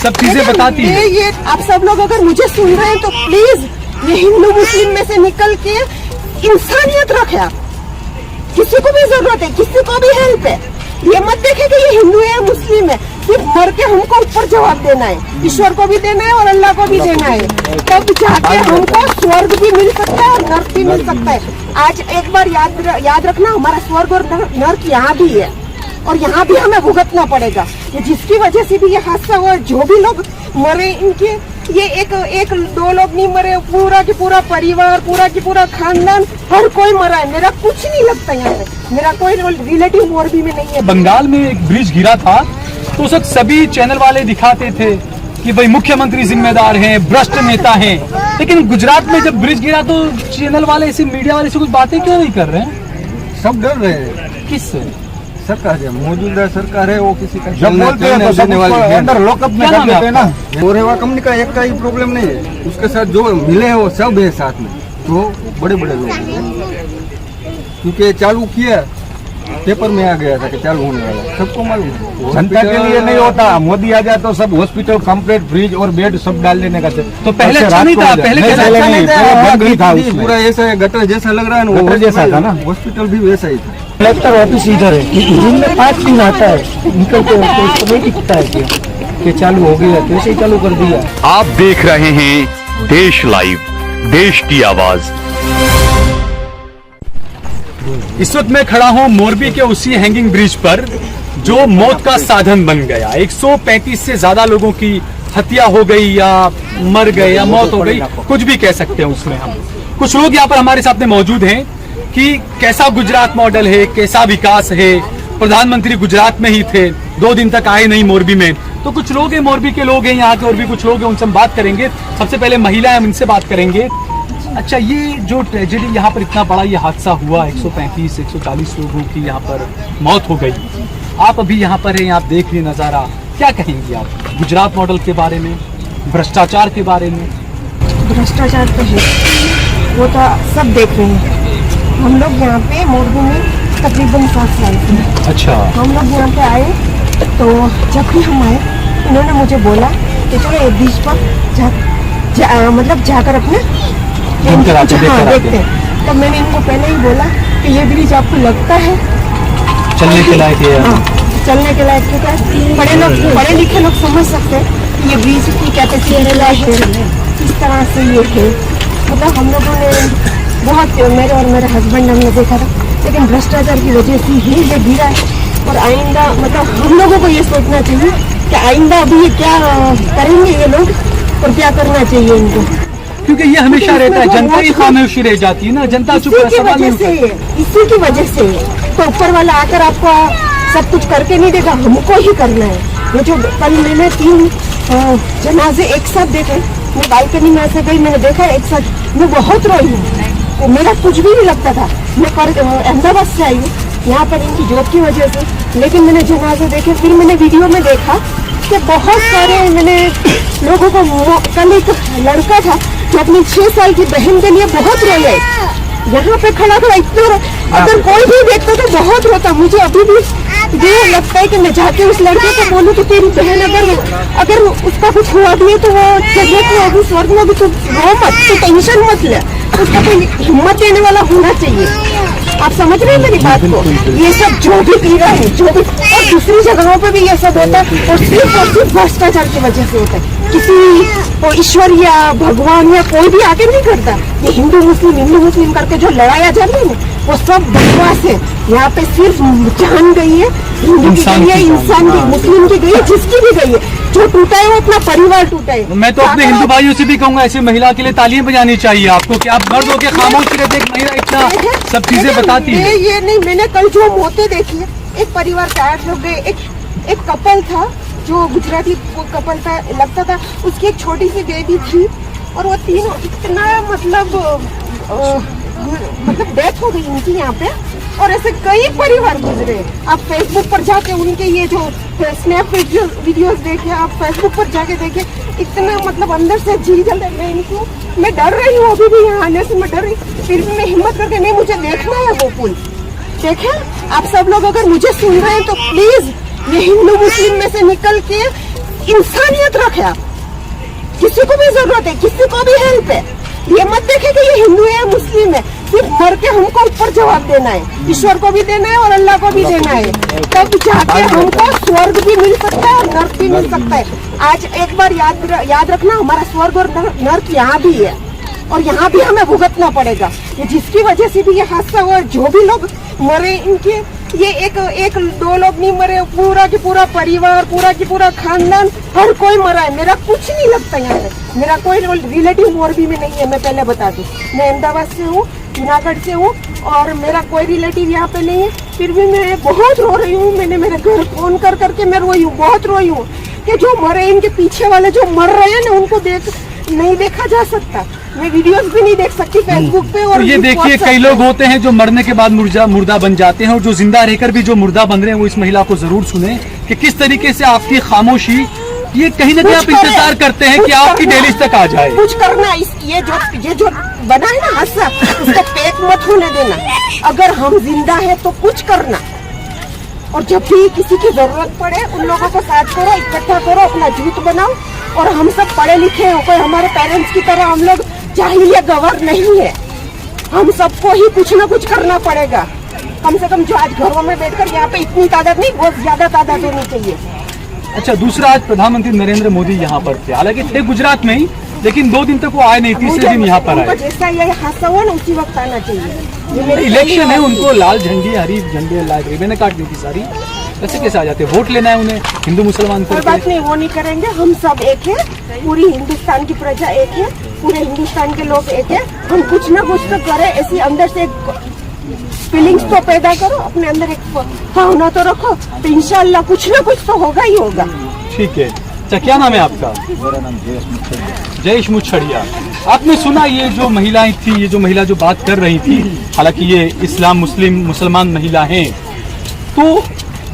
सब चीजें बताती है। ये आप सब लोग अगर मुझे सुन रहे हैं तो प्लीज ये हिंदू मुस्लिम में से निकल के इंसानियत रखे। आप किसी को भी जरूरत है, किसी को भी हेल्प है, ये मत देखे कि ये हिंदू है मुस्लिम है, सिर्फ मर के हमको ऊपर जवाब देना है, ईश्वर को भी देना है और अल्लाह को भी देना है। तब जाके हमको स्वर्ग भी मिल सकता है और नर्क भी मिल सकता है। आज एक बार याद रखना, हमारा स्वर्ग और नर्क यहाँ भी है और यहाँ भी हमें भुगतना पड़ेगा। ये जिसकी वजह से भी ये हादसा हुआ, जो भी लोग मरे, इनके ये एक दो लोग नहीं मरे, पूरा की पूरा परिवार, पूरा की पूरा खानदान, हर कोई मरा है। मेरा कुछ नहीं लगता यहाँ पे, मेरा कोई रिलेटिव मोरबी में नहीं है। बंगाल में एक ब्रिज गिरा था तो उस वक्त सभी चैनल वाले दिखाते थे कि भाई मुख्यमंत्री जिम्मेदार हैं, भ्रष्ट नेता हैं, लेकिन गुजरात में जब ब्रिज गिरा तो चैनल वाले ऐसे, मीडिया वाले से कुछ बातें क्यों नहीं कर रहे हैं? सब डर रहे हैं। किससे? सरकार है, मौजूदा सरकार है, वो किसी का जब बोलते हैं तो सब अंदर लॉकअप में कर देते हैं ना। गोरेवा कंपनी का एक का ही प्रॉब्लम नहीं है, उसके साथ जो मिले हैं वो सब है साथ में, तो बड़े बड़े लोग हैं। क्योंकि चालू किया, पेपर में आ गया था कि चालू होने वाला, सबको मालूम है। जनता के लिए नहीं होता, मोदी आ जाए तो सब हॉस्पिटल कंप्लीट, फ्रिज और बेड सब डाल देने का। तो पहले अच्छा नहीं था, पहले नहीं था, पूरा ऐसा है, गटर जैसा लग रहा है ना, गटर जैसा था ना, हॉस्पिटल भी वैसा ही था। कलेक्टर ऑफिस इधर है, दिन में 5 दिन आता है, निकलते हैं तो नहीं दिखता है कि चालू हो गया, कैसे चालू कर दिया। आप देख रहे हैं देश लाइव, देश की आवाज। इस वक्त मैं खड़ा हूं मोरबी के उसी हैंगिंग ब्रिज पर जो मौत का साधन बन गया। 135 से ज्यादा लोगों की हत्या हो गई या मर गए या मौत हो गई, कुछ भी कह सकते हैं उसमें हम। कुछ लोग यहाँ पर हमारे साथ में मौजूद हैं कि कैसा गुजरात मॉडल है, कैसा विकास है। प्रधानमंत्री गुजरात में ही थे, 2 दिन तक आए नहीं मोरबी में। तो कुछ लोग हैं, मोरबी के लोग हैं यहाँ के, और भी कुछ लोग हैं, उनसे हम बात करेंगे। सबसे पहले महिला है, हम इनसे बात करेंगे। अच्छा, ये जो ट्रेजेडी यहाँ पर इतना बड़ा ये हादसा हुआ, 135-140 लोगों की यहाँ पर मौत हो गई, आप अभी यहाँ पर हैं, आप देख रहे नज़ारा, क्या कहेंगी आप गुजरात मॉडल के बारे में, भ्रष्टाचार के बारे में? भ्रष्टाचार तो है, वो तो सब देख रहे हैं। हम लोग यहाँ पे मोरबी में तकरीबन 7 साल से। अच्छा। हम लोग यहाँ पे आए तो जब भी हम आए, इन्होंने मुझे बोला कि चलो ये बीच पर मतलब जाकर अपने देखते हैं। तो मैंने इनको पहले ही बोला कि ये ब्रिज आपको लगता है चलने के लायक है? हाँ, चलने के लायक है। पढ़े लिखे लोग समझ सकते हैं कि ये ब्रिज की कैपेसिटी है, किस तरह से ये है। मतलब हम लोगों ने बहुत, मेरे और मेरे हस्बैंड हमने देखा था, लेकिन भ्रष्टाचार की वजह से ही ये गिरा है। और आइंदा मतलब हम लोगों को ये सोचना चाहिए कि आइंदा अभी ये क्या करेंगे ये लोग और क्या करना चाहिए इनको, क्योंकि ये हमेशा रहता है, जनता की खामोशी रह जाती है ना, जनता चुप है, सवाल नहीं उठता। इसी की वजह से तो ऊपर वाला आकर आपको सब कुछ करके नहीं देगा, हमको ही करना है। ये जो कल मैंने 3 जनाजे एक साथ देखे, मैं बालकनी में ऐसे गई, मैंने देखा एक साथ, मैं बहुत रोई हूँ। तो मेरा कुछ भी नहीं लगता था। मैं अहमदाबाद से आई हूँ यहाँ पर इनकी जॉब की वजह से, लेकिन मैंने जनाजे देखे, फिर मैंने वीडियो में देखा कि बहुत सारे मैंने लोगों को, कल एक लड़का था जो अपनी 6 साल की बहन के लिए बहुत रोया है, यहाँ पे खड़ा था इतना, अगर कोई भी देखता तो बहुत रोता। मुझे अभी भी ये लगता है कि मैं जाके उस लड़के को बोलूं कि तेरी बहन अगर उसका कुछ हुआ भी है तो वो जन्नत में होगी, स्वर्ग में भी, तो रो मत, तो टेंशन मत ले, उसका कोई हिम्मत देने वाला होना चाहिए। आप समझ रहे हैं मेरी बात को? ये सब जो भी पी रहे हैं, जो भी, और दूसरी जगहों पे भी ये सब होता है और सिर्फ भ्रष्टाचार की वजह से होता है। किसी ईश्वर या भगवान या कोई भी आके नहीं करता। ये हिंदू मुस्लिम करके जो लड़ाया जा रहा है ना, वो सब बकवास है। यहाँ पे सिर्फ जान गई है, हिंदू की गई है, इंसान की, मुस्लिम की गई है, जिसकी भी गई है। जो टूटा है वो अपना परिवार टूटा है। मैं तो अपने हिंदू भाइयों से भी कहूंगा ऐसी महिला के लिए तालियां बजानी चाहिए आपको कि आप मर्द होकर खामोश रहते, एक महिला इतना सब चीजें बताती है। ये नहीं, मैंने कल जो मौतें देखी है, एक परिवार के 8 लोग गए, एक कपल था जो गुजराती कपल था, लगता था उसकी एक छोटी सी बेबी थी और वो तीनों इतना मतलब डेथ हो गई उनकी यहाँ पे। और ऐसे कई परिवार गुजरे। आप फेसबुक पर जाके उनके ये जो स्नैप वीडियोस देखे, आप फेसबुक पर जाके देखे, इतना मतलब अंदर से जी जल रहा है। मैं डर रही हूँ अभी भी यहाँ आने से, मैं डर रही, फिर भी मैं हिम्मत करके नहीं, मुझे देखना है वो पुल। देखे आप सब लोग अगर मुझे सुन रहे हैं तो प्लीज ये हिंदू मुस्लिम में से निकल के इंसानियत रखे। आप किसी को भी जरूरत है, किसी को भी हेल्प है, ये मत देखे कि ये हिंदू है मुस्लिम है। सिर्फ मर के हमको ऊपर जवाब देना है, ईश्वर को भी देना है और अल्लाह को भी देना है। तब जाके हमको स्वर्ग भी मिल सकता है और नर्क भी मिल सकता है। आज एक बार याद रखना, हमारा स्वर्ग और नर्क यहाँ भी है और यहाँ भी हमें भुगतना पड़ेगा। ये जिसकी वजह से भी ये हादसा हुआ, जो भी लोग मरे, इनके ये एक दो लोग नहीं मरे, पूरा की पूरा परिवार, पूरा की पूरा खानदान, हर कोई मरा है। मेरा कुछ नहीं लगता यहाँ पे, मेरा कोई रिलेटिव मोरबी में नहीं है। मैं पहले बता दूं, मैं अहमदाबाद से हूँ, जूनागढ़ से हूँ और मेरा कोई रिलेटिव यहाँ पे नहीं है। फिर भी मैं बहुत रो रही हूँ। मैंने मेरे घर फोन कर करके मैं रोई हूँ, बहुत रोई हूँ कि जो मरे, इनके पीछे वाले जो मर रहे हैं ना, उनको नहीं देखा जा सकता। मैं वीडियोस भी नहीं देख सकती फेसबुक पे। और तो ये देखिए, कई लोग होते हैं जो मरने के बाद मुर्दा बन जाते हैं और जो जिंदा रहकर भी जो मुर्दा बन रहे हैं, वो इस महिला को जरूर सुने कि किस तरीके से आपकी खामोशी, ये कहीं ना कहीं आप इंतजार करते हैं कि आपकी डेली तक आ जाए। कुछ करना, ये जो बना है ना हादसा, उसको पेट मत होने देना। अगर हम जिंदा है तो कुछ करना, और जब भी किसी की जरूरत पड़े उन लोगों को साथ करो, इकट्ठा करो, अपना जूथ बनाओ। और हम सब पढ़े लिखे हैं, कोई हमारे पेरेंट्स की तरह हम लोग जाहिल या गंवार नहीं है। हम सबको ही कुछ ना कुछ करना पड़ेगा। कम से कम जो आज घरों में बैठकर, यहाँ पे इतनी तादाद नहीं, बहुत ज्यादा तादाद होनी चाहिए। अच्छा, दूसरा, आज प्रधानमंत्री नरेंद्र मोदी यहाँ पर थे, हालांकि थे गुजरात में ही, लेकिन 2 दिन तक वो आए नहीं, तीसरे दिन यहाँ पर आए। जैसा ये हादसा हुआ ना, उसी वक्त आना चाहिए। इलेक्शन है, उनको लाल झंडी, हरी झंडी, लाल रिबन काट दी थी सारी, ऐसे कैसे आ जाते? वोट लेना है उन्हें, हिंदू मुसलमान को। कोई बात नहीं, वो नहीं करेंगे। हम सब एक है, पूरी हिंदुस्तान की प्रजा एक है, पूरे हिंदुस्तान के लोग एक है। हम कुछ ना कुछ तो करें, ऐसी अंदर से फीलिंग्स तो पैदा करो, अपने अंदर एक भावना तो रखो, तो इंशाल्लाह कुछ ना कुछ तो होगा ही होगा। ठीक है। अच्छा, क्या नाम है आपका? मेरा नाम जयेश मुछड़िया। आपने सुना ये जो महिलाएं थी, ये जो महिला जो बात कर रही थी, हालांकि ये इस्लाम मुसलमान महिला हैं, तो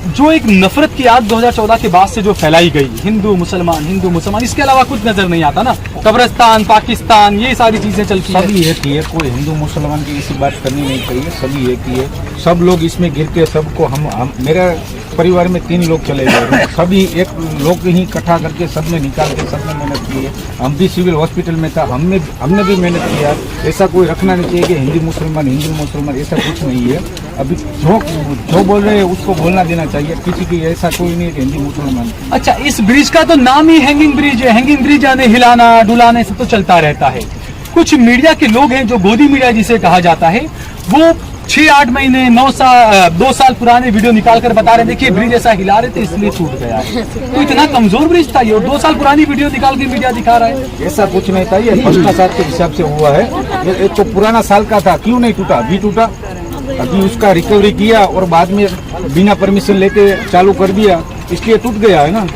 जो एक नफरत की आग 2014 के बाद से जो फैलाई गई, हिंदू मुसलमान, इसके अलावा कुछ नजर नहीं आता ना। कब्रिस्तान, पाकिस्तान, ये सारी चीजें चलती हैं। सभी एक ही है, कोई हिंदू मुसलमान की ऐसी बात करनी नहीं चाहिए। सभी एक ही है, सब लोग इसमें गिर के सबको हम मेरा परिवार में 3 लोग चले गए, सभी एक लोग ही इकट्ठा करके सब ने निकाल के सब ने मेहनत की है। हम भी सिविल हॉस्पिटल में था, हमने भी मेहनत किया। ऐसा कोई रखना नहीं चाहिए कि हिंदू मुसलमान, ऐसा कुछ नहीं है। अभी जो बोल रहे हैं उसको बोलना देना चाहिए, किसी की ऐसा कोई नहीं है कि हिंदू मुसलमान। अच्छा, इस ब्रिज का तो नाम ही हैंगिंग ब्रिज है। हैंगिंग ब्रिज यानी हिलाना डुलाना सब तो चलता रहता है। कुछ मीडिया के लोग हैं जो गोदी मीडिया जिसे कहा जाता है, वो 6-8 महीने 2 साल पुराने वीडियो निकाल कर बता रहे थे कि ब्रिज ऐसा हिला रहे थे इसलिए टूट गया है। तो इतना कमजोर ब्रिज था ये, और 2 साल पुरानी वीडियो निकाल के मीडिया दिखा रहा है। ऐसा कुछ नहीं था, ये भ्रष्टाचार के हिसाब से हुआ है। ये तो पुराना साल का था, क्यों नहीं टूटा? अभी टूटा, अभी उसका रिकवरी किया और बाद में बिना परमिशन लेके चालू कर दिया, इसलिए टूट गया है ना।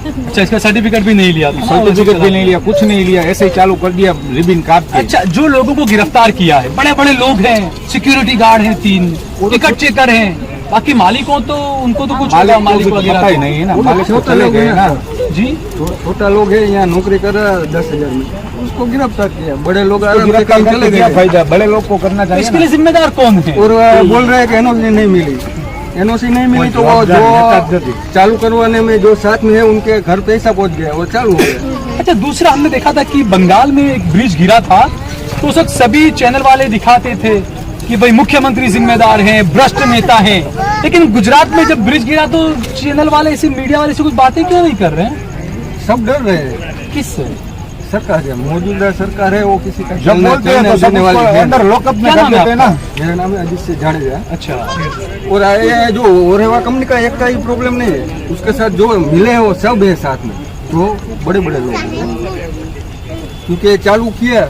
अच्छा, इसका सर्टिफिकेट भी नहीं लिया? सर्टिफिकेट भी नहीं लिया, कुछ नहीं लिया, ऐसे ही चालू कर दिया रिबिन काट के। अच्छा, जो लोगों को गिरफ्तार किया है, बड़े बड़े लोग हैं, सिक्योरिटी गार्ड हैं 3, टिकट चेकर हैं, बाकी मालिकों तो उनको तो कुछ मालिक पता ही नहीं है ना। मालिक तो चले गए ना जी। छोटा लोग है, यहाँ नौकरी कर रहा है 10,000 में, उसको गिरफ्तार किया। बड़े लोग चले गए, फायदा बड़े लोग को करना चाहिए। इसके लिए जिम्मेदार कौन है? और बोल रहे हैं कि एनओसी नहीं मिली, एनओसी नहीं मिली तो वो जो चालू करवाने में जो साथ में है उनके घर पैसा पहुंच गया, वो चालू हो गया। अच्छा, दूसरा हमने देखा था कि बंगाल में एक ब्रिज गिरा था तो उस वक्त सभी चैनल वाले दिखाते थे कि भाई मुख्यमंत्री जिम्मेदार हैं, भ्रष्ट नेता हैं, लेकिन गुजरात में जब ब्रिज गिरा तो चैनल वाले ऐसे मीडिया वाले से कुछ बातें क्यों नहीं कर रहे हैं? सब डर रहे हैं। किससे? सरकार है, मौजूदा सरकार है, वो किसी का जब बोलते हैं तो सब अंदर लॉकअप में कर देते हैं ना। मेरा नाम है अजीत सिंह जाडेजा। अच्छा। और ये जो ओरेवा कंपनी का एक का ही प्रॉब्लम नहीं है, उसके साथ जो मिले हैं वो सब है साथ में, तो बड़े बड़े लोग हैं। क्योंकि चालू किया,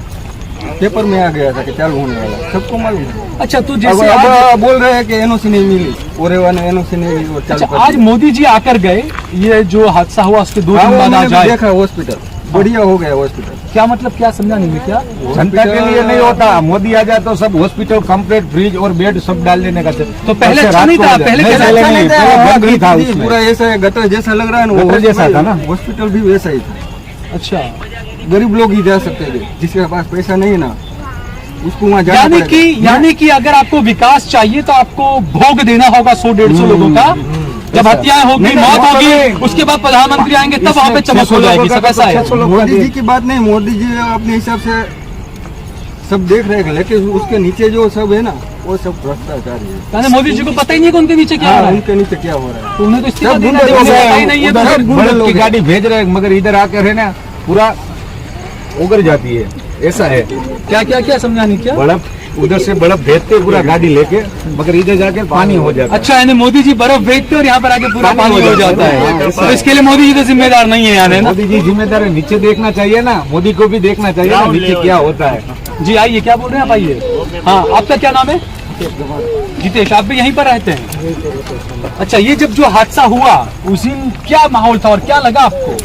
पेपर में आ गया था कि चालू होने वाला, सबको मालूम है। अच्छा, तो जैसे अब बोल रहे हैं कि एनओसी नहीं मिली, ओरेवा ने एनओसी नहीं मिली और चालू। अच्छा, आज मोदी जी आकर गए, ये जो हादसा हुआ उसके 2 दिन बाद आज आए। देखा हॉस्पिटल बढ़िया हो गया हॉस्पिटल। क्या मतलब, क्या समझा नहीं? क्या जनता के लिए नहीं होता, मोदी आ जाए तो सब हॉस्पिटल कंप्लीट फ्रिज और बेड सब डाल देने का। तो पहले अच्छा नहीं था, पहले था पूरा ऐसा गटर जैसा लग रहा है ना, वो जैसा था ना, हॉस्पिटल भी वैसा ही था। अच्छा, गरीब लोग ही जा सकते थे, जिसके पास पैसा नहीं है ना उसको वहाँ जाना यानी कि अगर आपको विकास चाहिए तो आपको भोग देना होगा 100-150 लोगों का। जब हत्याएं होगी, मौत होगी, उसके बाद प्रधानमंत्री आएंगे तब वहाँ पे चमक हो जाएगी। सब ऐसा है। मोदी जी की बात नहीं, मोदी जी अपने हिसाब से सब देख रहे हैं, लेकिन उसके नीचे जो सब है ना वो सब भ्रष्टाचार है। मोदी जी को पता ही नहीं कि उनके नीचे क्या हो रहा है। उनके नीचे क्या हो रहा है, तो उन्हें तो इस्तीफा देना चाहिए नहीं है। बल्ब की गाड़ी भेज रहे हैं, मगर इधर आकर है ना पूरा उगर जाती है, ऐसा है। क्या क्या क्या समझाने? क्या बर्फ उधर से बर्फ भेजते पूरा गाड़ी लेके, मगर इधर जाके पानी हो जाता है। अच्छा, यानी मोदी जी बर्फ भेजते और यहाँ पर आके पूरा पानी हो जाता है। तो इसके लिए मोदी जी तो जिम्मेदार नहीं है यानी। मोदी जी जिम्मेदार है, नीचे देखना चाहिए ना, मोदी को भी देखना चाहिए ना नीचे क्या होता है। जी आइए, क्या बोल रहे हैं आप? आइए। हाँ, आपका क्या नाम है? जितेश। आप भी यहीं पर रहते हैं? अच्छा, ये जब जो हादसा हुआ उस दिन क्या माहौल था और क्या लगा आपको?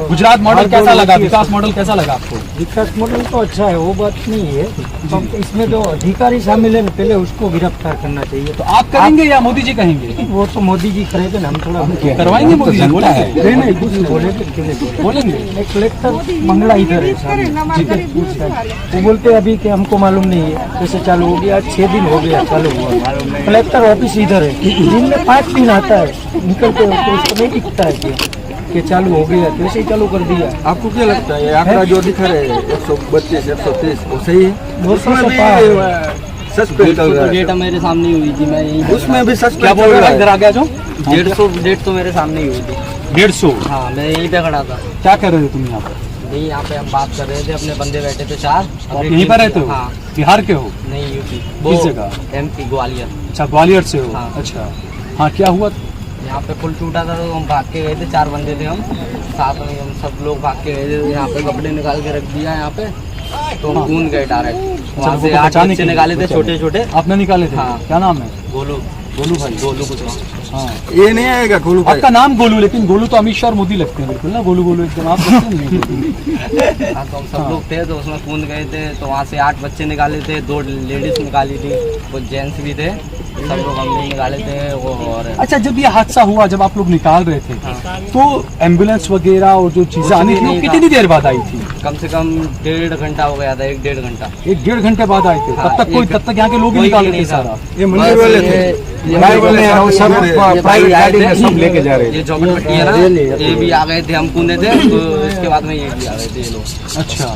गुजरात मॉडल कैसा लगा, विकास मॉडल कैसा लगा आपको? विकास मॉडल तो अच्छा है, वो बात नहीं है। तो इसमें जो अधिकारी शामिल है पहले उसको गिरफ्तार करना चाहिए। तो आप करेंगे या मोदी जी कहेंगे? वो तो मोदी जी करेंगे ना, हम थोड़ा करवाएंगे। मोदी जी बोला है? नहीं, कुछ बोलेंगे। कलेक्टर मंगला इधर है, वो बोलते अभी कि हमको मालूम नहीं है कैसे चालू हो गया। 6 दिन हो गया चालू हुआ। कलेक्टर ऑफिस इधर है, दिन में 5 दिन आता है, निकलते उसको नहीं दिखता है कि चालू हो गया, तो ऐसे ही चालू कर दिया। आपको क्या लगता है आंकड़ा जो दिखा रहे हैं 132, 130 वो सही है? डेटा मेरे सामने हुई थी, मैं यही उसमें भी सच क्या बोल रहा है? इधर आ गया जो 150 डेट तो मेरे सामने ही हुई थी। 150? हाँ, मैं यहीं पे खड़ा था। क्या कर रहे थे तुम यहाँ पर? नहीं, यहाँ पे हम बात कर रहे थे, अपने बंदे बैठे थे 4। आप यहीं पर रहते हो? हाँ। बिहार के हो? नहीं, यूपी। किस जगह? MP ग्वालियर। अच्छा, ग्वालियर से हो? हाँ। अच्छा, हाँ, क्या हुआ? यहाँ पे पुल टूटा था तो हम भाग के गए थे, 4 बंदे थे हम साथ में, हम सब लोग भाग के गए थे। यहाँ पे कपड़े निकाल के रख दिया यहाँ पे, तो हम कूद गए डायरेक्ट। वहाँ से 8 बच्चे निकाले थे, छोटे छोटे। आपने निकाले थे? हाँ। क्या नाम है? गोलू भाई, गोलू कुछ। हाँ, ये नहीं आएगा गोलू भाई। आपका नाम गोलू, लेकिन गोलू तो अमित शाह और मोदी लगते हैं बिल्कुल ना। गोलू एकदम आप लगते नहीं। हाँ, तो हम सब लोग थे तो उसमें कूद गए थे, तो वहाँ से 8 बच्चे निकाले थे, 2 लेडीज निकाली थी, कुछ जेंट्स भी थे, सब लोग हमने निकाले थे वो। और अच्छा, जब ये हादसा हुआ, जब आप लोग निकाल रहे थे, तो एम्बुलेंस वगैरह और जो चीजें आनी थी कितनी देर बाद आई थी? कम से कम 1.5 घंटा हो गया था, 1-1.5 घंटा। 1-1.5 घंटे बाद आए थे? तब तक यहाँ के लोग ही निकाल रहे थे सारा? ये मंदिर वाले थे, प्राइवेट गाड़ी में सब लेके जा रहे ये चौकट पट्टी है ना, ये भी आ गए थे, हम कूदे थे, तो इसके बाद में ये भी आ गए थे ये लोग। अच्छा,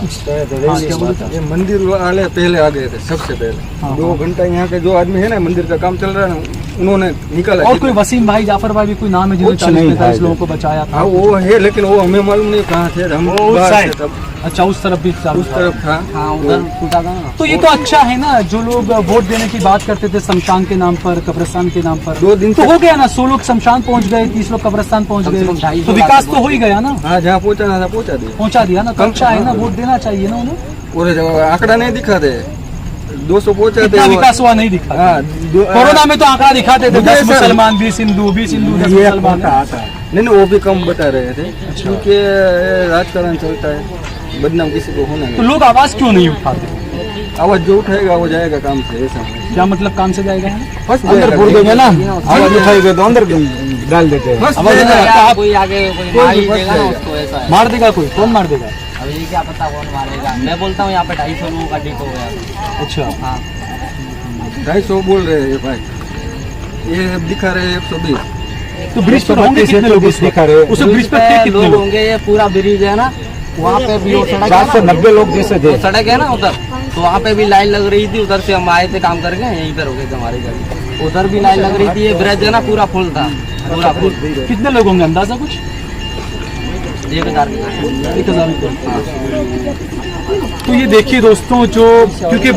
ये मंदिर वाले पहले आ गए थे, सबसे पहले। 2 घंटा यहाँ के जो आदमी है ना, मंदिर का काम चल रहा है ना, उन्होंने निकाला। और कोई वसीम भाई, जाफर भाई भी कोई नाम है जिन्होंने 40-45 लोगों को बचाया था? हाँ, वो है, लेकिन वो हमें मालूम नहीं कहाँ थे, हम बाहर थे तब। अच्छा, उस तरफ भी उस तरफ था। हाँ, उधर टूटा था ना। तो ये तो अच्छा है ना, जो लोग वोट देने की बात करते थे शमशान के नाम पर, कब्रिस्तान के नाम पर, 2 दिन तो हो गया ना। 100 लोग शमशान पहुंच गए, 30 लोग कब्रिस्तान पहुंच गए, तो विकास तो हो ही गया ना। हाँ, जहाँ पहुँचाना था पहुँचा दिया ना। तो अच्छा है ना, वोट देना चाहिए ना उन्हें। और आंकड़ा नहीं दिखाते, 200 पहुँचा थे। विकास हुआ नहीं दिखा? हाँ, कोरोना में तो आंकड़ा दिखाते थे 10 मुसलमान 20 हिंदू, 20 हिंदू 10 मुसलमान। नहीं, वो भी कम बता रहे थे, क्योंकि राजकारण चलता है, बदनाम किसी को होना नहीं। तो लोग आवाज क्यों नहीं उठाते? आवाज जो उठाएगा वो जाएगा काम से। ऐसा क्या मतलब काम से जाएगा? अंदर फोड़ देंगे ना, आवाज उठाएगा तो अंदर डाल देते हैं। कोई आगे मार देगा कोई? कौन मार देगा? अब ये क्या पता कौन मारेगा। मैं बोलता हूँ यहाँ पे 250 लोगों का डेट हो गया। अच्छा, हाँ, 250 बोल रहे हैं भाई, ये दिखा रहे हैं 120। तो ब्रिज पर होंगे कितने लोग दिखा रहे हैं? उस ब्रिज पर कितने लोग होंगे? ये पूरा ब्रिज है ना, वहाँ पे भी 490 लोग जैसे थे। सड़क है ना उधर, तो वहाँ पे भी लाइन लग रही थी, उधर से हम आए थे काम करके, यहीं पर हो गए थे हमारी गाड़ी। उधर भी लाइन लग रही थी, ये ब्रिज है ना पूरा फुल था, पूरा फुल। कितने लोग होंगे अंदाजा कुछ? 1000। तो ये देखिए दोस्तों, जो क्योंकि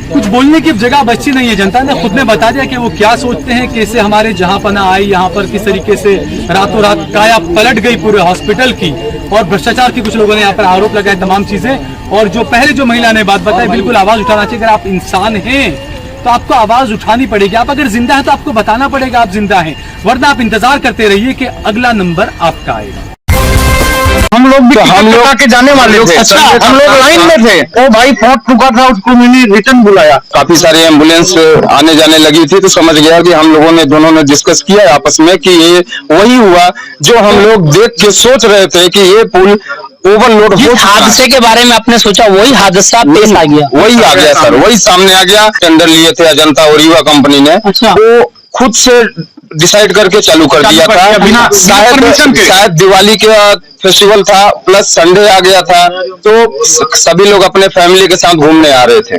कुछ बोलने की जगह बची नहीं है, जनता ने खुद ने बता दिया कि वो क्या सोचते हैं, कैसे हमारे जहां पना आई, यहाँ पर किस तरीके से रातों रात काया पलट गई पूरे हॉस्पिटल की, और भ्रष्टाचार की कुछ लोगों ने यहाँ पर आरोप लगाए, तमाम चीजें। और जो पहले जो महिला ने बात बताई, बिल्कुल आवाज उठाना चाहिए। अगर आप इंसान हैं तो आपको आवाज उठानी पड़ेगी। आप अगर जिंदा है तो आपको बताना पड़ेगा आप जिंदा हैं, वरना आप इंतजार करते रहिए कि अगला नंबर आपका आएगा। हम लोग भी के जाने वाले थे। अच्छा, हम लोग लाइन में थे, वो भाई फोन ठुका था, उसको मैंने रिटर्न बुलाया। काफी सारी एम्बुलेंस आने जाने लगी थी, तो समझ गया कि हम लोगों ने दोनों ने डिस्कस किया आपस में कि ये वही हुआ जो हम लोग देख के सोच रहे थे कि ये पुल ओवरलोड हो। हादसे के बारे में आपने सोचा, वही हादसा पेश आ गया। वही आ गया सर, वही सामने आ गया। टेंडर लिए थे अजंता और रीवा कंपनी ने, वो खुद से डिसाइड करके चालू कर दिया था। शायद दिवाली के फेस्टिवल था, प्लस संडे आ गया था, तो सभी लोग अपने फैमिली के साथ घूमने आ रहे थे।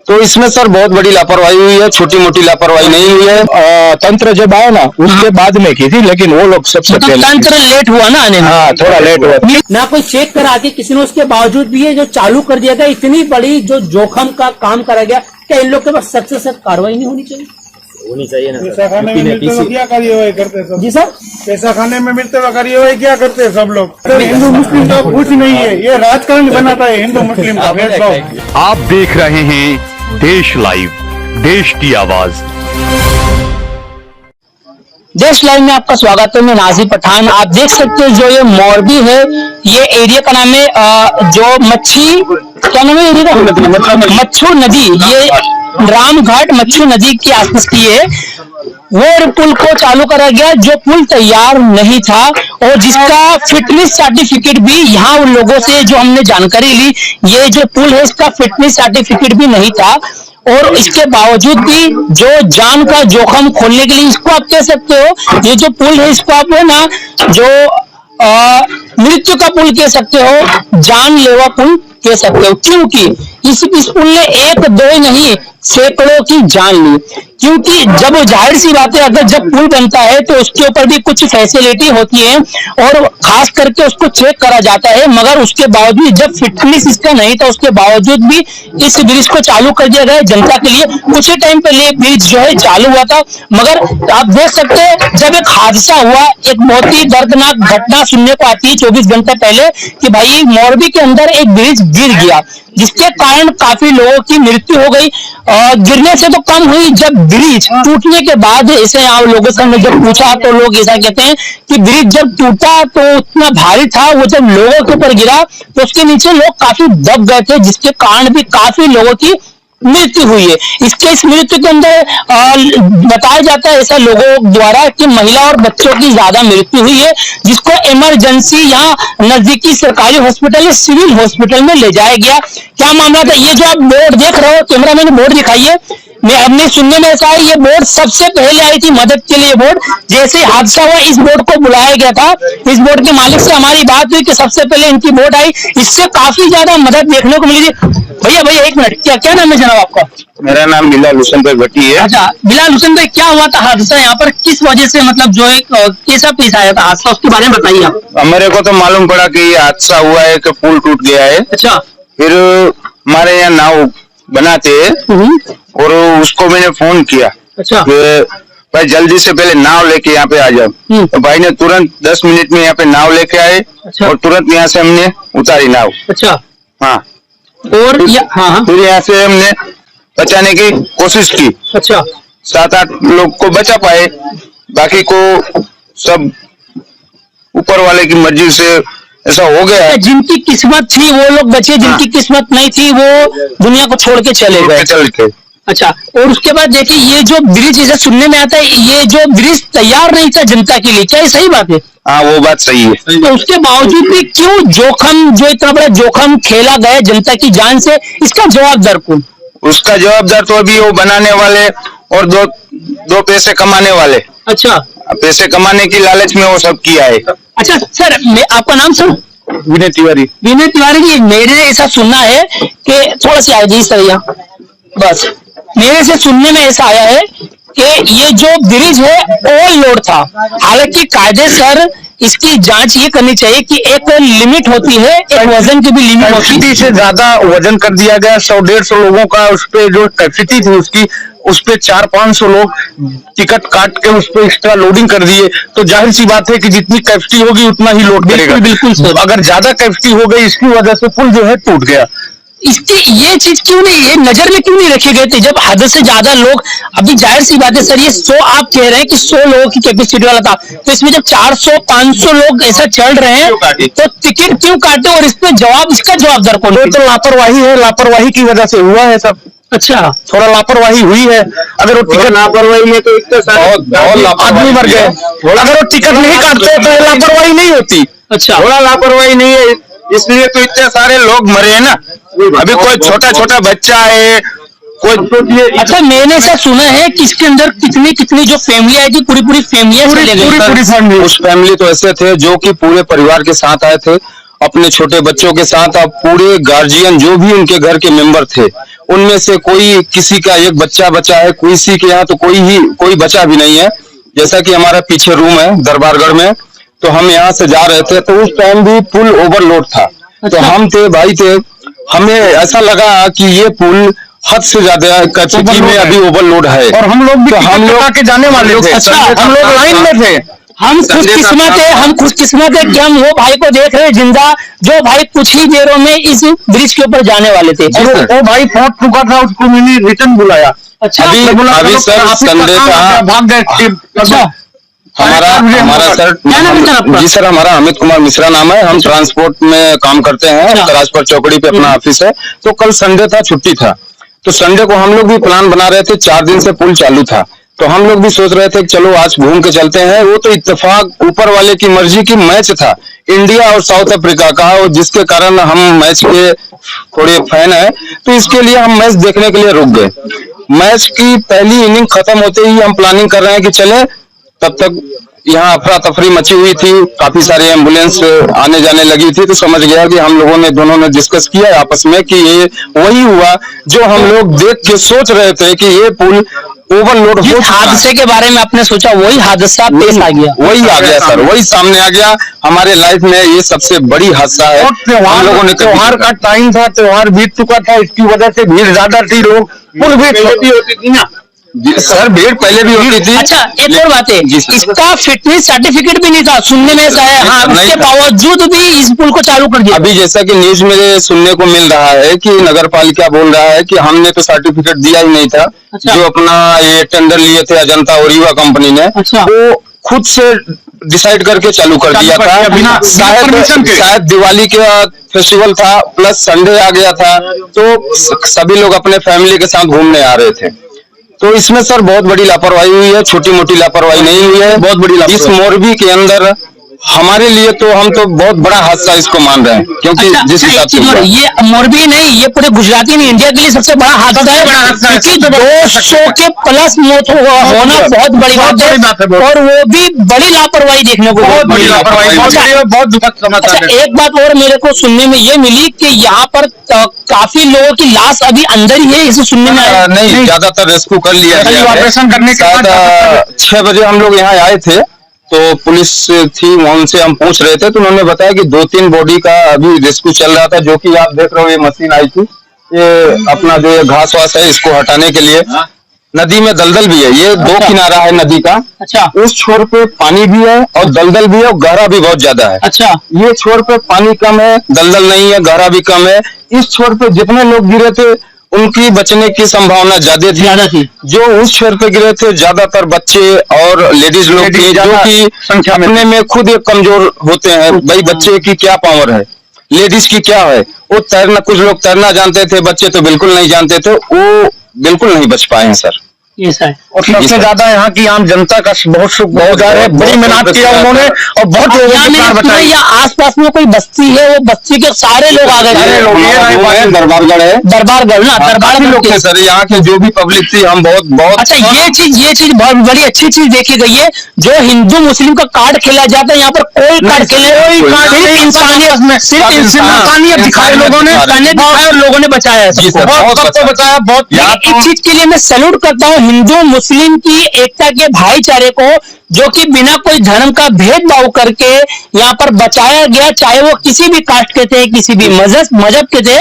तो इसमें सर बहुत बड़ी लापरवाही हुई है, छोटी मोटी लापरवाही नहीं हुई है। तंत्र जब आया ना उसके बाद में की थी, लेकिन वो लोग सबसे पहले। तंत्र लेट हुआ ना आने में। हाँ, थोड़ा लेट हुआ। ना कोई चेक करा के किसी ने, उसके बावजूद भी ये जो चालू कर दिया गया, इतनी बड़ी जो जोखम का काम करा गया, क्या इन लोग के पास सख्त से सख्त कार्रवाई नहीं होनी चाहिए? होनी चाहिए ना। पैसा खाने में मिलते हुए क्या कार्यवाही करते सब? जी सर, पैसा खाने में मिलते हुए कार्यवाही क्या करते हैं सब लोग? हिंदू मुस्लिम तो कुछ नहीं है, ये राजकारण बनाता है हिंदू मुस्लिम का भेदभाव। आप देख रहे हैं देश लाइव, देश की आवाज। देश लाइव में आपका स्वागत है। मैं नाजी पठान। आप देख सकते हैं जो ये मोरबी है, ये एरिया का नाम है जो मच्छी, क्या नाम है एरिया का? मच्छू नदी। ये रामघाट मच्छू नदी के आसपास की है। वो पुल को चालू करा गया जो पुल तैयार नहीं था, और जिसका फिटनेस सर्टिफिकेट भी यहाँ उन लोगों से जो हमने जानकारी ली, ये जो पुल है इसका फिटनेस सर्टिफिकेट भी नहीं था। और इसके बावजूद भी जो जान का जोखम खोलने के लिए, इसको आप कह सकते हो, ये जो पुल है इसको आप है ना जो मृत्यु का पुल कह सकते हो, जानलेवा पुल कह सकते हो। क्योंकि इस पुल ने एक दो नहीं सैकड़ों की जान ली। क्योंकि जब जाहिर सी बात है, अगर जब पुल बनता है तो उसके ऊपर भी कुछ फैसिलिटी होती है और खास करके उसको चेक करा जाता है, मगर उसके बावजूद जब फिटनेस इसका नहीं था, उसके बावजूद भी इस ब्रिज को चालू कर दिया गया जनता के लिए। कुछ ही टाइम पहले ब्रिज जो है चालू हुआ था, मगर आप देख सकते हैं जब एक हादसा हुआ, एक बहुत ही दर्दनाक घटना सुनने को आती है 24 घंटे पहले कि भाई मोरबी के अंदर एक ब्रिज गिर गया, जिसके कारण काफी लोगों की मृत्यु हो गई। गिरने से तो कम हुई, जब ब्रिज टूटने के बाद ऐसे आप लोगों से हमने जब पूछा तो लोग ऐसा कहते हैं कि ब्रिज जब टूटा तो उतना भारी था, वो जब लोगों के ऊपर गिरा तो उसके नीचे लोग काफी दब गए थे, जिसके कारण भी काफी लोगों की मृत्यु हुई है। इस मृत्यु के अंदर बताया जाता है ऐसा लोगों द्वारा कि महिला और बच्चों की ज्यादा मृत्यु हुई है, जिसको इमरजेंसी यहाँ नजदीकी सरकारी हॉस्पिटल या सिविल हॉस्पिटल में ले जाया गया। क्या मामला था? ये जो आप बोर्ड देख रहे हो, कैमरा मैंने बोर्ड दिखाइए। मैं अपने सुनने में ऐसा है, ये बोर्ड सबसे पहले आई थी मदद के लिए। बोर्ड जैसे हादसा हुआ इस बोर्ड को बुलाया गया था। इस बोर्ड के मालिक से हमारी बात हुई कि सबसे पहले इनकी बोर्ड आई, इससे काफी ज्यादा मदद देखने को मिली थी। भैया एक मिनट, क्या नाम है जनाब आपका? मेरा नाम बिलाल हुसैन भाई भट्टी है। अच्छा बिलाल हुसैन भाई, क्या हुआ था हादसा यहाँ पर? किस वजह से, मतलब जो एक कैसा पेश आया था हादसा, उसके बारे में बताइए आप। मेरे को तो मालूम पड़ा कि ये हादसा हुआ है कि पुल टूट गया है। अच्छा। फिर हमारे यहाँ नाव बनाते हैं और उसको मैंने फोन किया। अच्छा। भाई जल्दी से पहले नाव लेके यहाँ पे आ जाओ। तो भाई ने तुरंत 10 मिनट में यहाँ पे नाव लेके आए। अच्छा। और तुरंत यहाँ से हमने उतारी नाव। अच्छा। हाँ। और फिर यहाँ से हमने बचाने की कोशिश की। अच्छा। 7-8 लोग को बचा पाए, बाकी को सब ऊपर वाले की मर्जी से ऐसा हो गया। जिनकी किस्मत थी वो लोग बचे, जिनकी किस्मत नहीं थी वो दुनिया को छोड़ के चले गए। अच्छा। और उसके बाद देखिए ये जो ब्रिज, जैसे सुनने में आता है, ये जो ब्रिज तैयार नहीं था जनता के लिए, क्या ये सही बात है? हाँ वो बात सही है। तो उसके बावजूद भी क्यों जोखम, जो इतना बड़ा जोखम खेला गया जनता की जान से, इसका जवाबदार कौन? उसका जवाबदार तो अभी वो बनाने वाले और दो पैसे कमाने वाले। अच्छा। पैसे कमाने की लालच में वो सब किया है। अच्छा सर, मैं आपका नाम सर? विनय तिवारी। विनय तिवारी जी, मेरे ऐसा सुनना है कि थोड़ा सा आया जी इस तरह, बस मेरे से सुनने में ऐसा आया है कि ये जो ब्रिज है ओवर लोड था। हालांकि कायदे सर इसकी जांच ये करनी चाहिए कि एक लिमिट होती है, एक वजन की भी लिमिट होती है। से ज्यादा वजन कर दिया गया, 100-150 लोगों का उस पे जो कैपेसिटी थी उसकी, उस पे 400-500 लोग टिकट काट के उस पे एक्स्ट्रा लोडिंग कर दिए। तो जाहिर सी बात है कि जितनी कैपेसिटी होगी उतना ही लोड करेगा। बिल्कुल सर। अगर ज्यादा कैपेसिटी हो गई इसकी वजह से पुल जो है टूट गया। इसकी ये चीज क्यों नहीं, ये नजर में क्यों नहीं रखे गए थे जब हद से ज्यादा लोग, अभी जाहिर सी बात है सर, ये 100 आप कह रहे हैं कि 100 लोगों की कैपेसिटी वाला था, तो इसमें जब 400-500 लोग ऐसा चल रहे हैं तो टिकट क्यों काटे? और इस पे इसका जवाबदार कौन? तो लापरवाही है, लापरवाही की वजह से हुआ है सब। अच्छा, थोड़ा लापरवाही हुई है। अगर वो टिकट लापरवाही में तो इतने सारे आदमी मर गए। अगर वो टिकट नहीं काटते तो लापरवाही नहीं होती। अच्छा, थोड़ा लापरवाही नहीं है, इसलिए तो इतने सारे लोग मरे हैं ना। अभी कोई छोटा बच्चा है, कोई। अच्छा, मैंने ऐसा सुना है कि इसके अंदर कितनी जो फैमिली आई थी, पूरी फैमिली पूरी फैमिली। कुछ फैमिली तो ऐसे थे जो कि पूरे परिवार के साथ आए थे, अपने छोटे बच्चों के साथ। अब पूरे गार्जियन जो भी उनके घर के मेंबर थे, उनमें से कोई, किसी का एक बच्चा बचा है, किसी के यहाँ तो कोई बचा भी नहीं है। जैसा कि हमारा पीछे रूम है दरबारगढ़ में, तो हम यहाँ से जा रहे थे तो उस टाइम भी पुल ओवरलोड था। तो हम थे, भाई थे, हमें ऐसा लगा कि ये पुल हद से ज्यादा कैपेसिटी में अभी ओवरलोड है। और हम लोग भी के जाने वाले थे। अच्छा, हम लोग लाइन में थे। हम खुशकिस्मत है कि हम वो भाई को देख रहे हैं जिंदा, जो भाई कुछ ही देरों में इस ब्रिज के ऊपर जाने वाले थे। वो भाई पहुंच चुका था, उसको मैंने रिटर्न बुलाया। अच्छा, अभी सर संडे का भाग गए। अच्छा, हमारा सर, जी सर, हमारा अमित कुमार मिश्रा नाम है। हम ट्रांसपोर्ट में काम करते हैं, तराजपुर चौकड़ी पे अपना ऑफिस है। तो कल संडे था, छुट्टी था, तो संडे को हम लोग भी प्लान बना रहे थे। 4 दिन से पुल चालू था, तो हम लोग भी सोच रहे थे कि चलो आज घूम के चलते हैं। वो तो इत्तेफाक ऊपर वाले की मर्जी की मैच था, इंडिया और साउथ अफ्रीका का, और जिसके कारण हम मैच के थोड़े फैन है, तो इसके लिए हम मैच देखने के लिए रुक गए। मैच की पहली इनिंग खत्म होते ही हम प्लानिंग कर रहे हैं कि चले, तब तक यहाँ अफरा तफरी मची हुई थी, काफी सारी एम्बुलेंस आने जाने लगी थी। तो समझ गया कि हम लोगों ने दोनों ने डिस्कस किया आपस में कि ये वही हुआ जो हम लोग देख के सोच रहे थे कि ये पुल ओवरलोड हो। हादसे के बारे में आपने सोचा, वही हादसा पेश आ गया। वही आ गया सर, वही सामने आ गया। हमारे लाइफ में ये सबसे बड़ी हादसा है। हम लोगों ने त्योहार का टाइम था, त्योहार बीत चुका था, इसकी वजह से भीड़ ज्यादा थी, लोग पुल भी छोटी होती थी ना सर, भीड़ पहले भी होती थी। अच्छा, एक और बात है, इसका फिटनेस सर्टिफिकेट भी नहीं था, सुनने में ऐसा है। हाँ, उसके बावजूद भी इस पुल को चालू कर दिया। अभी जैसा कि न्यूज में सुनने को मिल रहा है कि नगर पालिका बोल रहा है कि हमने तो सर्टिफिकेट दिया ही नहीं था। अच्छा। जो अपना ये टेंडर लिए थे अजंता और रीवा कंपनी ने, अच्छा। वो खुद से डिसाइड करके चालू कर दिया था। शायद दिवाली का फेस्टिवल था, प्लस संडे आ गया था, तो सभी लोग अपने फैमिली के साथ घूमने आ रहे थे। तो इसमें सर बहुत बड़ी लापरवाही हुई है, छोटी मोटी लापरवाही नहीं हुई है, बहुत बड़ी लापरवाही। इस मोरबी के अंदर हमारे लिए तो हम तो बहुत बड़ा हादसा इसको मान रहे हैं, क्योंकि जिस हिसाब से ये मोरबी नहीं, ये पूरे गुजराती नहीं, इंडिया के लिए सबसे बड़ा हादसा है, क्योंकि 200 के प्लस मौत होना बहुत बड़ी बात है, और वो भी बड़ी लापरवाही देखने को, बहुत बड़ी लापरवाही, बहुत दुखद समाचार। एक बात और मेरे को सुनने में ये मिली कि यहाँ पर काफी लोगों की लाश अभी अंदर ही है, इसे सुनने में आया। नहीं, ज्यादातर रेस्क्यू कर लिया गया है। ऑपरेशन करने के बाद 6 बजे हम लोग यहाँ आए थे, तो पुलिस थी, उनसे हम पूछ रहे थे, तो उन्होंने बताया कि 2-3 बॉडी का अभी रेस्क्यू चल रहा था। जो कि आप देख रहे हो, ये मशीन आई थी, ये अपना जो घास वास है इसको हटाने के लिए। नदी में दलदल भी है, ये 2 किनारा है नदी का। अच्छा। उस छोर पे पानी भी है और दलदल भी है, और गहरा भी बहुत ज्यादा है। अच्छा। ये छोर पे पानी कम है, दलदल नहीं है, गहरा भी कम है। इस छोर पे जितने लोग गिरे थे उनकी बचने की संभावना ज्यादा थी। जो उस छोर पे गिरे थे ज्यादातर बच्चे और लेडीज लोग थे, जो कि संख्या अपने में खुद एक कमजोर होते हैं। भाई बच्चे की क्या पावर है, लेडीज की क्या है, वो तैरना, कुछ लोग तैरना जानते थे, बच्चे तो बिल्कुल नहीं जानते थे, वो बिल्कुल नहीं बच पाए हैं सर। ऐसा है। और सबसे ज्यादा यहाँ की आम जनता का बहुत शुक्रगुजार है, बड़ी मेहनत किया उन्होंने और बहुत लोगों की प्राण बचाई। या आसपास में कोई बस्ती है, वो बस्ती के सारे लोग आ गए। दरबारगढ़ है, दरबारगढ़ ना, दरबार भी लोग थे सर, यहाँ के जो भी पब्लिक थी, हम बहुत अच्छा ये चीज बहुत बड़ी अच्छी चीज देखी गई है। जो हिंदू मुस्लिम का कार्ड खेला जाता है, यहाँ पर कोई कार्ड खेले, सिर्फ इंसानियत दिखाई लोगों ने, और लोगों ने बचाया सबको बचाया। बहुत इस चीज के लिए मैं सैल्यूट करता हूँ हिंदू मुस्लिम की एकता के भाईचारे को, जो कि बिना कोई धर्म का भेदभाव करके यहाँ पर बचाया गया, चाहे वो किसी भी कास्ट के थे, किसी भी मजहब के थे।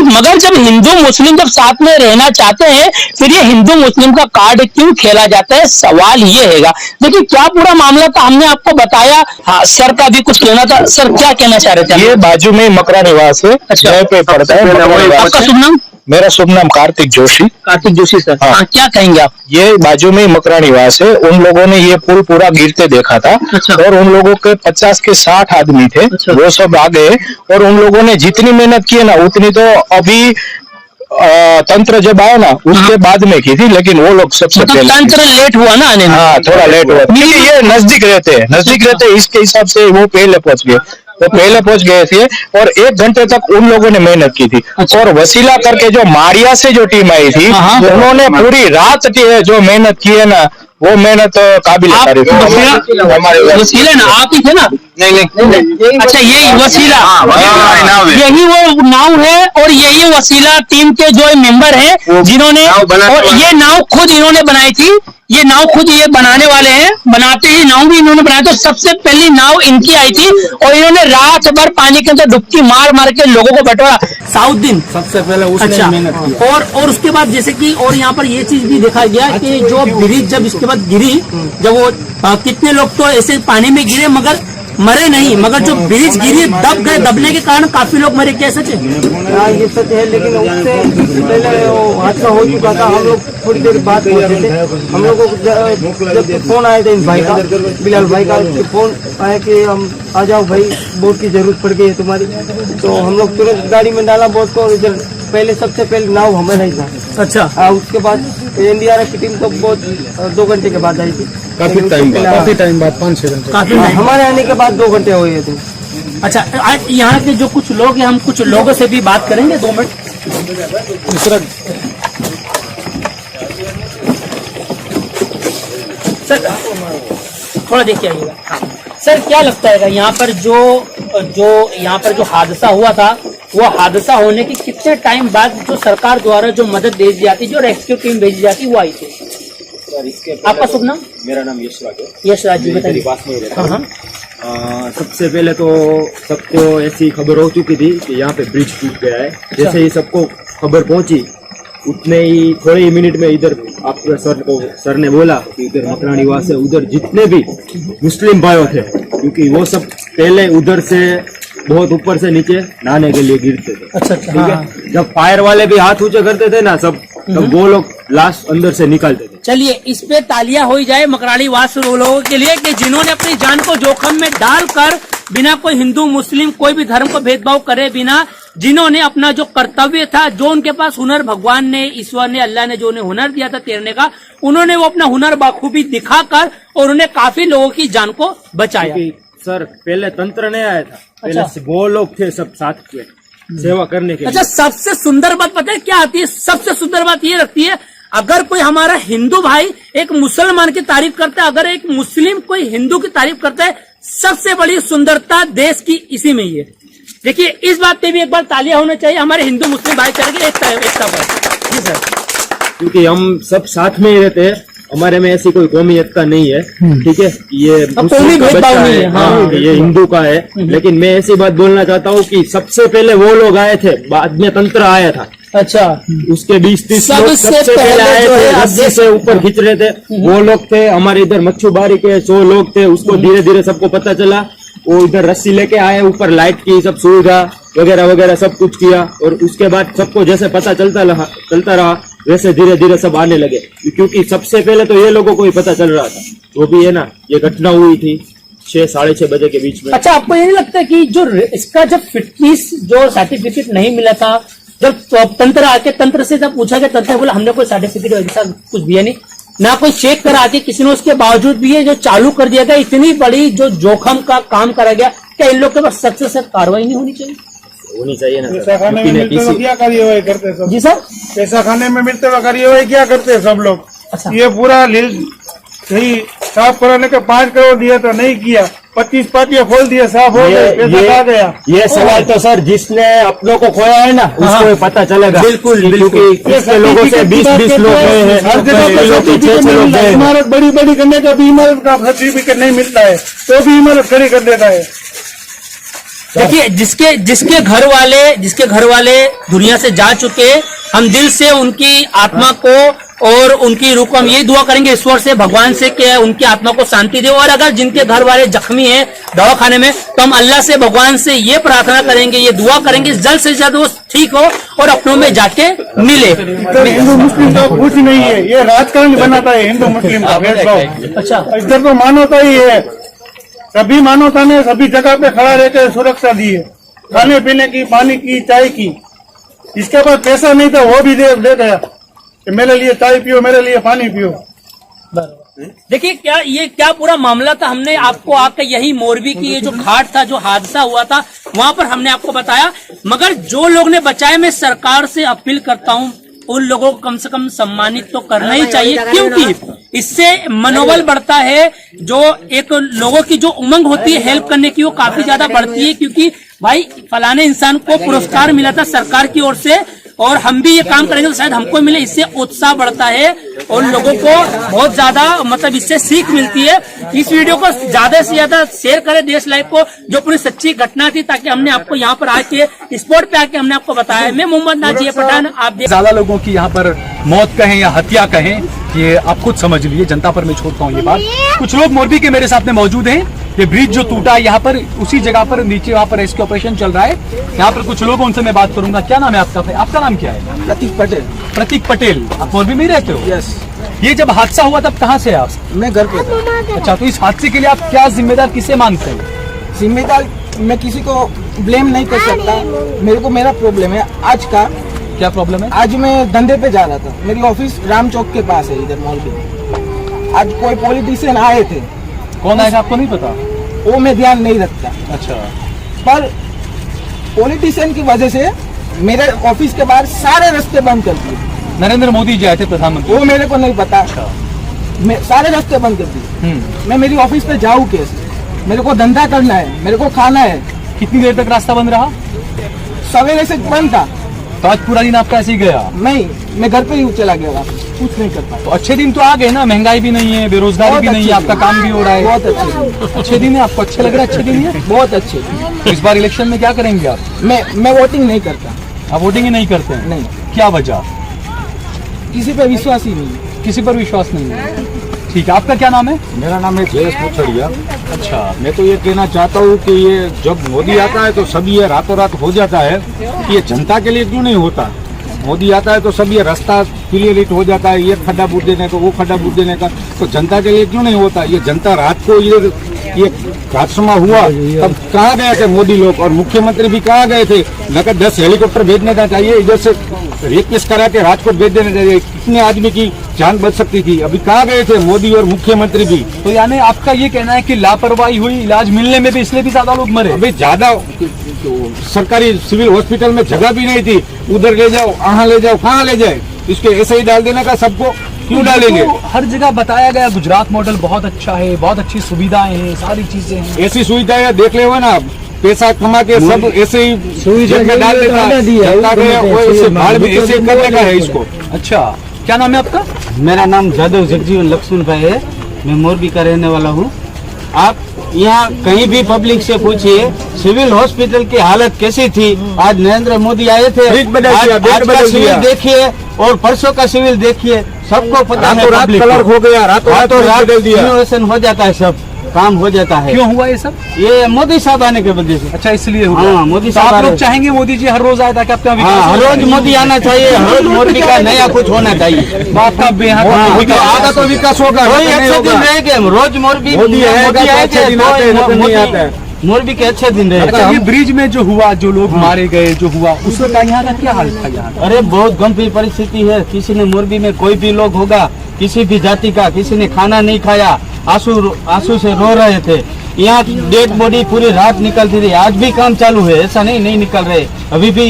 मगर जब हिंदू मुस्लिम जब साथ में रहना चाहते हैं, फिर ये हिंदू मुस्लिम का कार्ड क्यों खेला जाता है, सवाल ये हैगा। देखिए क्या पूरा मामला था, हमने आपको बताया। हाँ, सर का भी कुछ कहना था। सर क्या कहना चाह रहे थे? ये बाजू में मकरा निवास है, अच्छा पे पड़ता है। आपका शुभ नाम? मेरा शुभ नाम कार्तिक जोशी। कार्तिक जोशी सर, हाँ क्या कहेंगे आप? ये बाजू में मकरा निवास है, उन लोगों ने ये पुल पूरा गिरते देखा था। अच्छा। और उन लोगों के 50 के 60 आदमी थे। अच्छा। वो सब आ गए और उन लोगों ने जितनी मेहनत की है ना, उतनी तो अभी तंत्र जब आया ना उसके बाद में की थी, लेकिन वो लोग सबसे पहले। तंत्र लेट हुआ ना आने में? हाँ थोड़ा लेट हुआ, क्योंकि ये नजदीक रहते हैं, इसके हिसाब से वो पहले पहुंच गए। तो पहले पहुंच गए थे और 1 घंटे तक उन लोगों ने मेहनत की थी। अच्छा। और वसीला करके जो मारिया से जो टीम आई थी, उन्होंने पूरी रात जो मेहनत की है ना, वो मेहनत काबिल तारीफ है। वसीला ना आप ही थे ना? नहीं। अच्छा यही वसीला, यही वो नाव है और यही वसीला टीम के जो मेंबर हैं जिन्होंने, और ये नाव खुद इन्होंने बनाई थी। ये नाव खुद ये बनाने वाले हैं, बनाते ही नाव भी इन्होंने बनाया। तो सबसे पहली नाव इनकी आई थी और इन्होंने रात भर पानी के अंदर डुबकी मार मार के लोगों को बटोरा। साउद्दीन सबसे पहले उसने अच्छा। मेहनत की। और उसके बाद जैसे कि और यहाँ पर ये चीज भी देखा गया कि जो ब्रिज जब इसके बाद गिरी, जब वो कितने लोग तो ऐसे पानी में गिरे मगर मरे नहीं, मगर जो ब्रिज गिरी दब गए, दबने के कारण काफी लोग मरे। क्या सच है? ये सच है, लेकिन उससे पहले वो हादसा हो चुका था। हम लोग थोड़ी देर बाद पहुंचे थे। हम लोगों को जब फोन आया था इन भाई का, बिलाल भाई का फोन आया कि हम आ जाओ भाई, बोट की जरूरत पड़ गई है तुम्हारी। तो हम लोग तुरंत गाड़ी में डाला बोट को। इधर पहले सबसे पहले नाव हमें नहीं था। अच्छा। उसके बाद एनडीआरएफ की टीम तो बहुत 2 घंटे के बाद आई थी। काफी टाइम बाद 5-6 घंटे काफी हमारे आने के बाद 2 घंटे हुए थे। अच्छा, आज यहाँ के जो कुछ लोग हैं, हम कुछ लोगों से भी बात करेंगे। 2 मिनट सर, थोड़ा देखिए आइएगा। सर क्या लगता है यहाँ पर जो हादसा हुआ था, वो हादसा होने के कितने टाइम बाद जो सरकार द्वारा जो मदद भेजी जाती, जो रेस्क्यू टीम भेजी जाती, वो आई थी? आपका शुभ नाम? मेरा नाम यशराज जी, बताइए। सबसे पहले तो सबको ऐसी खबर हो चुकी थी कि यहाँ पे ब्रिज टूट गया है। जैसे ही सबको खबर पहुंची, उतने ही थोड़े ही मिनट में इधर आपके सर ने बोला कि इधर मकरा निवास है, उधर जितने भी मुस्लिम भाई थे, क्योंकि वो सब पहले उधर से बहुत ऊपर से नीचे नहाने के लिए गिरते थे। अच्छा, ठीक है। जब फायर वाले भी हाथ ऊंचे करते थे ना सब, तब वो लोग लाश अंदर से निकालते थे। चलिए इस पे तालियां हो जाए मकराड़ी वास लोगों के लिए कि जिन्होंने अपनी जान को जोखिम में डालकर, बिना कोई हिंदू मुस्लिम कोई भी धर्म को भेदभाव करे बिना, जिन्होंने अपना जो कर्तव्य था, जो उनके पास हुनर भगवान ने, ईश्वर ने, अल्लाह ने जो उन्हें हुनर दिया था तैरने का, उन्होंने वो अपना हुनर बाखूबी दिखाकर और उन्होंने काफी लोगों की जान को बचाया। सर पहले तंत्र नहीं आया था, पहले अच्छा। वो लोग थे सब साथ में सेवा करने के। अच्छा, सबसे सुंदर बात पता है क्या आती है? सबसे सुंदर बात ये लगती है, अगर कोई हमारा हिंदू भाई एक मुसलमान की तारीफ करता है, अगर एक मुस्लिम कोई हिंदू की तारीफ करता है, सबसे बड़ी सुंदरता देश की इसी में ही है। देखिए इस बात पे भी एक बार तालियां होना चाहिए हमारे हिंदू मुस्लिम भाईचारे की एकता पर। जी सर, क्योंकि हम सब साथ में ही रहते हैं, हमारे में ऐसी कोई कौमी एकता नहीं है। ठीक है, ये मुस्लिम का बच्चा है, हाँ, ये हिंदू का है। लेकिन मैं ऐसी बात बोलना चाहता हूँ कि सबसे पहले वो लोग आए थे, बाद में तंत्र आया था। अच्छा, उसके 20-30 लोग सबसे पहले आए थे, रस्सी से ऊपर खींच रहे थे, वो लोग थे। हमारे इधर मच्छुबारी के 100 लोग थे, उसको धीरे धीरे सबको पता चला, वो इधर रस्सी लेके आए, ऊपर लाइट की सब सुविधा वगैरह वगैरह सब कुछ किया। और उसके बाद सबको जैसे पता चलता रहा वैसे धीरे धीरे सब आने लगे, क्योंकि सबसे पहले तो ये लोगों को ही पता चल रहा था। वो भी है ना, ये घटना हुई थी 6-6:30 बजे के बीच में। अच्छा, आपको ये नहीं लगता कि जो इसका जब फिटनेस जो सर्टिफिकेट नहीं मिला था, जब तंत्र आके तंत्र से जब पूछा गया, तंत्र बोला हमने कोई सर्टिफिकेट वैसा कुछ दिया नहीं, ना कोई चेक करा के किसी ने, उसके बावजूद भी ये जो चालू कर दिया गया, इतनी बड़ी जो जोखम का काम करा गया, क्या इन लोग के पास सख्त से कार्रवाई नहीं होनी चाहिए? होनी चाहिए ना। पैसा खाने में मिलते हुए क्या कार्यवाही करते हैं सब? जी सर, पैसा खाने में मिलते हुए कार्यवाही क्या करते हैं सब लोग? अच्छा। ये पूरा यही साफ कराने के 5 करोड़ दिया तो नहीं किया, 25 पार्टियां खोल दिया, साफ हो गए, पैसा खा गया। ये सवाल तो सर जिसने अपनों को खोया है ना उसको पता चलेगा। बिल्कुल, क्योंकि इसके लोगों से 20-20 लोग गए हैं, हर जगह पे सर्टिफिकेट नहीं मिलता है। इमारत बड़ी बड़ी करने का भी इमारत का सर्टिफिकेट नहीं मिलता है, तो भी इमारत खड़ी कर देता है। देखिए, जिसके घर वाले दुनिया से जा चुके, हम दिल से उनकी आत्मा को और उनकी रूह को हम यही दुआ करेंगे ईश्वर से, भगवान से कि उनकी आत्मा को शांति दे। और अगर जिनके घर वाले जख्मी हैं दवाखाने में, तो हम अल्लाह से, भगवान से ये प्रार्थना करेंगे, ये दुआ करेंगे जल्द से जल्द वो ठीक हो और अपनों में जाके मिले। हिंदू मुस्लिम तो कुछ नहीं है, ये राजकारण बनाता है हिंदू मुस्लिम का भेदभाव। अच्छा, इधर तो मानवता ही है, सभी मानवता ने सभी जगह पे खड़ा रहकर सुरक्षा दी है, खाने पीने की, पानी की, चाय की। इसके पास पैसा नहीं था, वो भी दे गया कि मेरे लिए चाय पियो, मेरे लिए पानी पियो। देखिए क्या पूरा मामला था। हमने आपको आकर यही मोरबी की ये जो घाट था, जो हादसा हुआ था, वहां पर हमने आपको बताया। मगर जो लोग ने बचाए, मैं सरकार से अपील करता हूं, उन लोगों को कम से कम सम्मानित तो करना ही चाहिए, क्योंकि इससे मनोबल बढ़ता है। जो एक लोगों की जो उमंग होती है हेल्प करने की, वो काफी ज्यादा बढ़ती है। क्योंकि भाई फलाने इंसान को पुरस्कार मिला था सरकार की ओर से, और हम भी ये काम करेंगे तो शायद हमको मिले, इससे उत्साह बढ़ता है और लोगों को बहुत ज्यादा मतलब इससे सीख मिलती है। इस वीडियो को ज्यादा से ज्यादा शेयर करें देश लाइव को, जो पूरी सच्ची घटना थी, ताकि हमने आपको यहाँ पर आके स्पॉट पे आके हमने आपको बताया। मैं मोहम्मद नाजी पठान, आप ज्यादा लोगों की यहाँ पर मौत कहें या हत्या कहें, ये आप खुद समझ लीजिए, जनता पर मैं छोड़ता हूँ ये बात। कुछ लोग मोरबी के मेरे साथ में मौजूद हैं। ये ब्रिज जो टूटा है यहाँ पर, उसी जगह पर नीचे वहाँ पर रेस्क्यू ऑपरेशन चल रहा है। यहाँ पर कुछ लोग, उनसे मैं बात करूंगा। क्या नाम है आपका? आपका नाम क्या है? प्रतीक पटेल। प्रतीक पटेल, आप मोरबी में ही रहते हो? यस। ये जब हादसा हुआ तब कहाँ से आप? मैं घर पे था। अच्छा, तो इस हादसे के लिए आप क्या जिम्मेदार किसे मानते हैं? जिम्मेदार मैं किसी को ब्लेम नहीं कर सकता। मेरे को मेरा प्रॉब्लम है आज का। क्या प्रॉब्लम है? आज मैं धंधे पे जा रहा था, मेरी ऑफिस राम चौक के पास है, इधर मॉल के। आज कोई पॉलिटिशियन आए थे। कौन आएगा आपको नहीं पता? वो मैं ध्यान नहीं रखता। अच्छा। पर पॉलिटिशियन की वजह से मेरे ऑफिस के बाहर सारे रास्ते बंद कर दिए। नरेंद्र मोदी जी आए थे, प्रधानमंत्री। वो मेरे को नहीं पता। मैं सारे रास्ते बंद कर दिए। मैं मेरी ऑफिस पे जाऊँ कैसे? मेरे को धंधा करना है, मेरे को खाना है। कितनी देर तक रास्ता बंद रहा? सवेरे से बंद था। तो आज पूरा दिन आपका ऐसे ही गया? नहीं, मैं घर पे ही चला गया, कुछ नहीं कर पाया। तो अच्छे दिन तो आ गए ना, महंगाई भी नहीं है, बेरोजगारी भी नहीं है, आपका काम भी हो रहा है। बहुत अच्छे अच्छे दिन है आपको? अच्छे लग रहा है? अच्छे दिन है, बहुत अच्छे। तो इस बार इलेक्शन में क्या करेंगे आप? मैं वोटिंग नहीं करता। आप वोटिंग ही नहीं करते हैं? नहीं। क्या वजह? किसी पे विश्वास ही नहीं। किसी पर विश्वास नहीं है। ठीक है, आपका क्या नाम है? मेरा नाम है जयेश मुछड़िया। अच्छा। मैं तो ये कहना चाहता हूँ कि ये जब मोदी आता है तो सब ये रातों रात हो जाता है, ये जनता के लिए क्यों नहीं होता? मोदी आता है तो सब ये रास्ता क्लियर हो जाता है, ये खड्डा बूट देने का, वो खड्डा बूट देने का, तो जनता के लिए क्यों नहीं होता? ये जनता रात को ये हादसा हुआ तब कहाँ गए थे मोदी लोग, और मुख्यमंत्री भी कहाँ गए थे? नकर 10 हेलीकॉप्टर भेज देना चाहिए, इधर से रिक्वेस्ट करा के राजकोट भेज देना चाहिए, कितने आदमी की जान बच सकती थी। अभी कहाँ गए थे मोदी और मुख्यमंत्री भी? तो यानी आपका ये कहना है कि लापरवाही हुई, इलाज मिलने में भी, इसलिए भी ज्यादा लोग मरे? अभी ज्यादा सरकारी सिविल हॉस्पिटल में जगह भी नहीं थी, उधर ले जाओ, वहाँ ले जाओ, कहाँ ले जाए? इसके ऐसे ही डाल देने का सबको, क्यों डालेंगे? तो हर जगह बताया गया गुजरात मॉडल बहुत अच्छा है, बहुत अच्छी सुविधाएं हैं, सारी चीजें हैं। ऐसी सुविधाएं देख ले हो ना, पैसा कमा के सब ऐसे ही जेब में डाल देता है, भाड़ में ऐसे करने का है इसको। अच्छा, क्या नाम है आपका? मेरा नाम जादव जगजीवन लक्ष्मण भाई है, मैं मोरबी का रहने वाला हूँ। आप यहाँ कहीं भी पब्लिक से पूछिए सिविल हॉस्पिटल की हालत कैसी थी। आज नरेंद्र मोदी आए थे, आज का सिविल देखिए और परसों का सिविल देखिए, सबको पता है। रात कलर हो गया, रातों रात इनोवेशन हो जाता है, सब काम हो जाता है। क्यों हुआ ये सब? ये मोदी साहब आने के वजह से। अच्छा, इसलिए हुआ? हाँ, मोदी साहब। आप लोग चाहेंगे मोदी जी हर रोज आए ताकि आपका विकास? हर रोज मोदी आना चाहिए, हर रोज मोदी का नया कुछ होना चाहिए। आपका बेहद आधा तो विकास होगा। कोई अच्छे दिन रहेंगे, रोज मोदी मोदी आएगा तो अच्छे दिन आते हैं, नहीं आते हैं। मोरबी के अच्छे दिन रहे। अच्छा, ये ब्रिज में जो हुआ, जो लोग मारे गए, जो हुआ, उस वक्त यहाँ का क्या हाल था यहाँ? अरे बहुत गंभीर परिस्थिति है। किसी ने मोरबी में कोई भी लोग होगा, किसी भी जाति का, किसी ने खाना नहीं खाया, आंसू से रो रहे थे। यहाँ डेड बॉडी पूरी रात निकलती थी। आज भी काम चालू है, ऐसा नहीं निकल रहे, अभी भी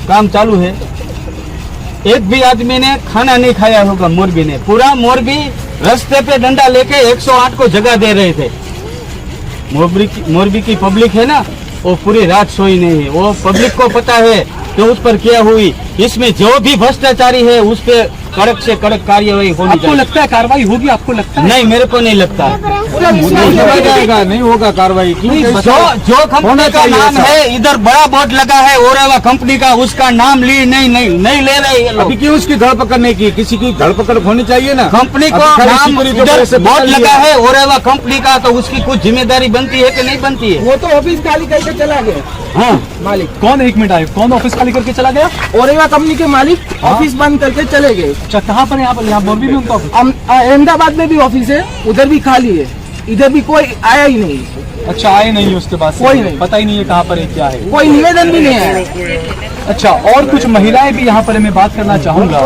काम चालू है। एक भी आदमी ने खाना नहीं खाया होगा मोरबी ने। पूरा मोरबी रास्ते पे डंडा लेके 108 को जगह दे रहे थे। मोरबी की पब्लिक है ना, वो पूरी रात सोई नहीं है। वो पब्लिक को पता है कि उस पर क्या हुई। इसमें जो भी भ्रष्टाचारी है उस पे कड़क से कड़क कार्यवाही होनी चाहिए। आपको लगता है कार्रवाई होगी? आपको लगता है? नहीं, मेरे को नहीं लगता। नहीं होगा कार्रवाई। जो कंपनी का नाम है, इधर बड़ा बोर्ड लगा है ओरेवा कंपनी का, उसका नाम नहीं ले रहे ये लोग। अभी क्यों उसकी धरपकड़ नहीं की? किसी की धरपकड़ होनी चाहिए ना। कंपनी को नाम इधर बोर्ड लगा है ओरेवा कंपनी का, तो उसकी कुछ जिम्मेदारी बनती है कि नहीं बनती है? वो तो ऑफिस खाली करके चला गया। हाँ, मालिक कौन? 1 मिनट आए, कौन ऑफिस खाली करके चला गया? ओरेवा कंपनी के मालिक ऑफिस बंद करके चले गए। अच्छा, कहाँ पर? यहाँ मोरबी में उनका ऑफिस? अहमदाबाद में भी ऑफिस है, उधर भी खाली है, इधर भी कोई आया ही नहीं। अच्छा, आए नहीं उसके बाद? कोई नहीं, पता ही नहीं है कहाँ पर है, क्या है, कोई निवेदन भी नहीं आया। अच्छा, और कुछ महिलाएं भी यहाँ पर मैं बात करना चाहूँगा।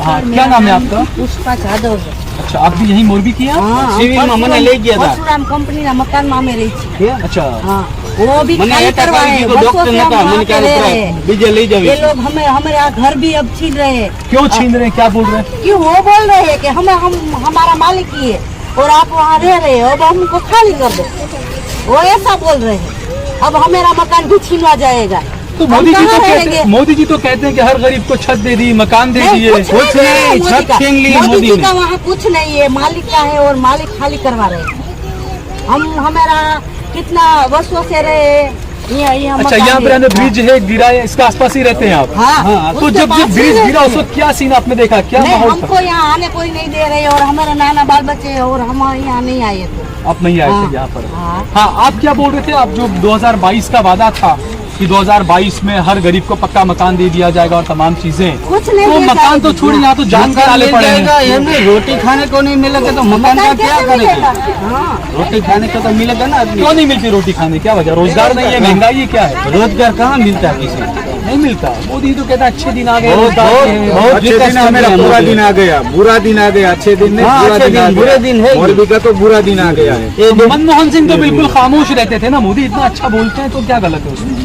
हाँ, क्या नाम है आपका? पुष्पा जादव। अच्छा, आप भी यही मोरबी की? सिविल में मैंने ले गया था। परशुराम कंपनी ना मकान में रही थी। अच्छा, हाँ, वो भी खाली करवाए, बरसों से हम वहाँ पे रह रहे हैं। ये लोग हमारे यहाँ घर भी अब छीन रहे हैं। क्यों छीन रहे हैं? क्या बोल रहे हैं? क्यों? वो बोल रहे हैं कि हमारा मालिक ही है और आप वहाँ रह रहे हो, अब हमको खाली कर दो। वो ऐसा बोल रहे हैं। अब हमारा मकान भी छीनवा जाएगा। तो मोदी जी तो कहते हैं कि हर गरीब को छत दे दी, मकान दे दिए। कुछ नहीं, छत छीन ली मोदी जी का। वहाँ कुछ नहीं है, मालिक का है और मालिक खाली करवा रहे हैं। हमारा कितना वर्षों से रहे। अच्छा, यहाँ पर ब्रिज है, गिरा है, इसके आसपास ही रहते हैं आप? हाँ, तो जब ब्रिज गिरा उस वक्त क्या सीन आपने देखा? क्या माहौल था? हमको यहाँ आने कोई नहीं दे रहे और हमारा नाना बाल बच्चे और हम यहाँ नहीं आए थे। आप नहीं आए थे यहाँ पर? हाँ, आप क्या बोल रहे थे? आप जो 2022 का वादा था कि 2022 में हर गरीब को पक्का मकान दे दिया जाएगा और तमाम चीजें, कुछ नहीं। तो मकान तो छोड़, यहाँ तो जान का डाले पड़े हैं। रोटी खाने को नहीं मिलेगा तो मकान का क्या करेगा? रोटी खाने को तो मिलेगा ना। क्यों नहीं मिलती रोटी खाने? क्या वजह? रोजगार नहीं है, महंगाई है, क्या है? रोजगार कहाँ मिलता है? किसी नहीं मिलता। मोदी तो कहता है अच्छे दिन आ गए, बहुत अच्छे दिन। मेरा बुरा दिन आ गया, बुरा दिन आ गया। अच्छे दिन नहीं, बुरा दिन है। मोरबी का तो बुरा दिन आ गया है। मनमोहन सिंह तो बिल्कुल खामोश रहते थे ना। मोदी इतना अच्छा बोलते हैं तो क्या गलत है उसमें?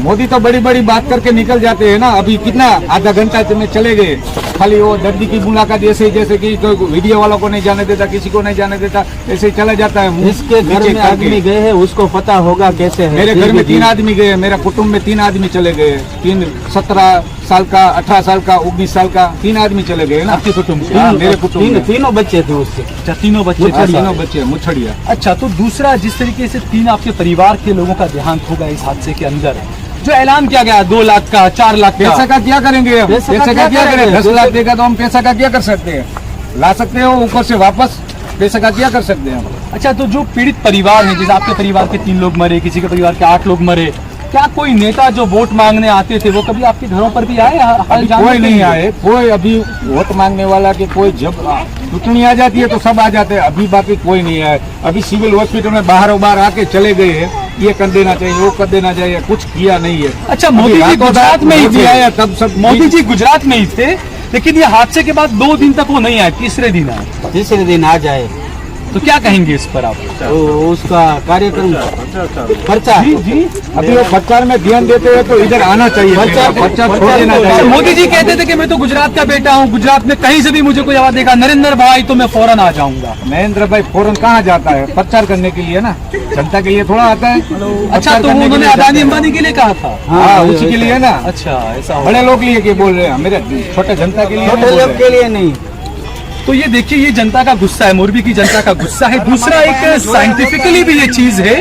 मोदी तो बड़ी बड़ी बात करके निकल जाते हैं ना। अभी कितना आधा घंटा में चले गए, खाली वो दर्दी की मुलाकात जैसे कि तो वीडियो वालों को नहीं जाने देता, किसी को नहीं जाने देता, ऐसे ही चला जाता है। इसके घर में आदमी गए हैं, उसको पता होगा कैसे है। मेरे घर में 3 आदमी गए, मेरा कुटुंब में 3 आदमी चले गए। 17 साल का, 18 साल का, 19 साल का, 3 आदमी चले गए ना आपके कुटुंब से। मेरे कुटुंब में तीनों बच्चे थे उससे। अच्छा, तीनों बच्चे मुछड़िया। अच्छा, तो दूसरा, जिस तरीके से 3 आपके परिवार के लोगों का देहांत होगा इस हादसे के अंदर, जो ऐलान किया गया 2 लाख का, 4 लाख का, पैसा का क्या करेंगे? पैसा का क्या करें? 10 लाख देगा तो हम पैसा का क्या कर सकते हैं? ला सकते हो ऊपर से वापस, पैसा का क्या कर सकते हैं हम? अच्छा, तो जो पीड़ित परिवार है, जैसे आपके परिवार के 3 लोग मरे, किसी के परिवार के 8 लोग मरे, क्या कोई नेता जो वोट मांगने आते थे वो कभी आपके घरों पर भी आए? कोई नहीं आए। कोई अभी वोट मांगने वाला के कोई, जब चुटनी आ जाती है तो सब आ जाते हैं। अभी बाकी कोई नहीं आए। अभी सिविल हॉस्पिटल में बाहर आके चले गए हैं, ये कर देना चाहिए, वो कर देना चाहिए, कुछ किया नहीं है। अच्छा, मोदी जी गुजरात में ही थे, तब सब मोदी जी गुजरात में ही थे, लेकिन ये हादसे के बाद 2 दिन तक वो नहीं आए, तीसरे दिन आए। तीसरे दिन आ जाए तो क्या कहेंगे इस पर आप? तो उसका कार्यक्रम पर्चा जी अभी वो प्रचार में ध्यान देते हैं तो इधर आना चाहिए। पर्चा छोड़ देना चाहिए। मोदी जी कहते थे कि मैं तो गुजरात का बेटा हूँ, गुजरात में कहीं से भी मुझे कोई आवाज देगा, नरेंद्र भाई तो मैं फौरन आ जाऊंगा। नरेंद्र भाई फौरन कहाँ जाता है? प्रचार करने के लिए ना, जनता के लिए थोड़ा आता है। अच्छा, तो उन्होंने अदानी अंबानी के लिए कहा था? हाँ, उसी के लिए ना। अच्छा, ऐसा बड़े लोग लिए के बोल रहे हैं, मेरे छोटे जनता के लिए, छोटे लोग के लिए नहीं। तो ये देखिए, ये जनता का गुस्सा है, मोरबी की जनता का गुस्सा है। दूसरा, एक साइंटिफिकली भी ये चीज है,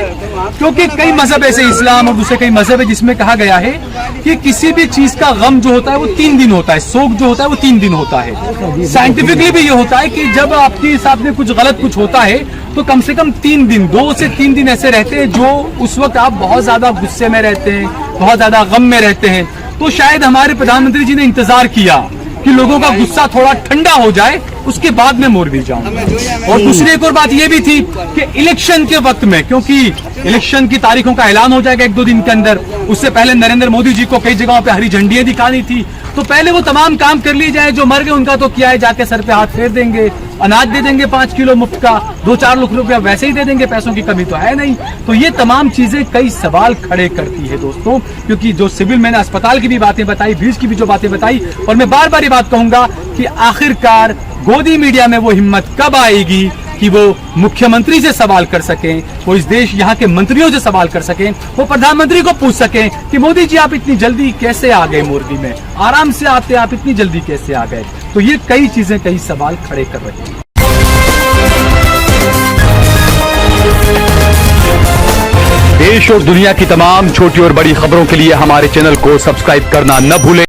क्योंकि कई मजहब ऐसे, इस्लाम और दूसरे कई मजहब है जिसमें कहा गया है कि किसी भी चीज का गम जो होता है वो 3 दिन होता है, शोक जो होता है वो 3 दिन होता है। साइंटिफिकली भी ये होता है कि जब आपके साथ में कुछ गलत कुछ होता है तो कम से कम 3 दिन, 2 से 3 दिन ऐसे रहते हैं जो उस वक्त आप बहुत ज्यादा गुस्से में रहते हैं, बहुत ज्यादा गम में रहते हैं। तो शायद हमारे प्रधानमंत्री जी ने इंतजार किया कि लोगों का गुस्सा थोड़ा ठंडा हो जाए, उसके बाद मैं मोरबी जाऊंगा। और दूसरी एक और बात ये भी थी कि इलेक्शन के वक्त में, क्योंकि इलेक्शन की तारीखों का ऐलान हो जाएगा 1-2 दिन के अंदर, उससे पहले नरेंद्र मोदी जी को कई जगहों पे हरी झंडियां दिखानी थी, तो पहले वो तमाम काम कर लिए जाए। जो मर गए उनका तो क्या है, जाके सर पे हाथ फेर देंगे, अनाज दे देंगे 5 किलो मुफ्त का, 2-4 लाख रुपया वैसे ही दे देंगे, पैसों की कमी तो है नहीं। तो ये तमाम चीजें कई सवाल खड़े करती है दोस्तों, क्योंकि जो सिविल मैंने अस्पताल की भी बातें बताई, ब्रिज की भी जो बातें बताई, और मैं बार बार ये बात कहूंगा कि आखिरकार गोदी मीडिया में वो हिम्मत कब आएगी कि वो मुख्यमंत्री से सवाल कर सकें, वो इस देश यहाँ के मंत्रियों से सवाल कर सकें, वो प्रधानमंत्री को पूछ सकें कि मोदी जी आप इतनी जल्दी कैसे आ गए मोरबी में, आराम से आते आप इतनी जल्दी कैसे आ गए। तो ये कई चीजें, कई सवाल खड़े कर रही हैं। देश और दुनिया की तमाम छोटी और बड़ी खबरों के लिए हमारे चैनल को सब्सक्राइब करना न भूलें।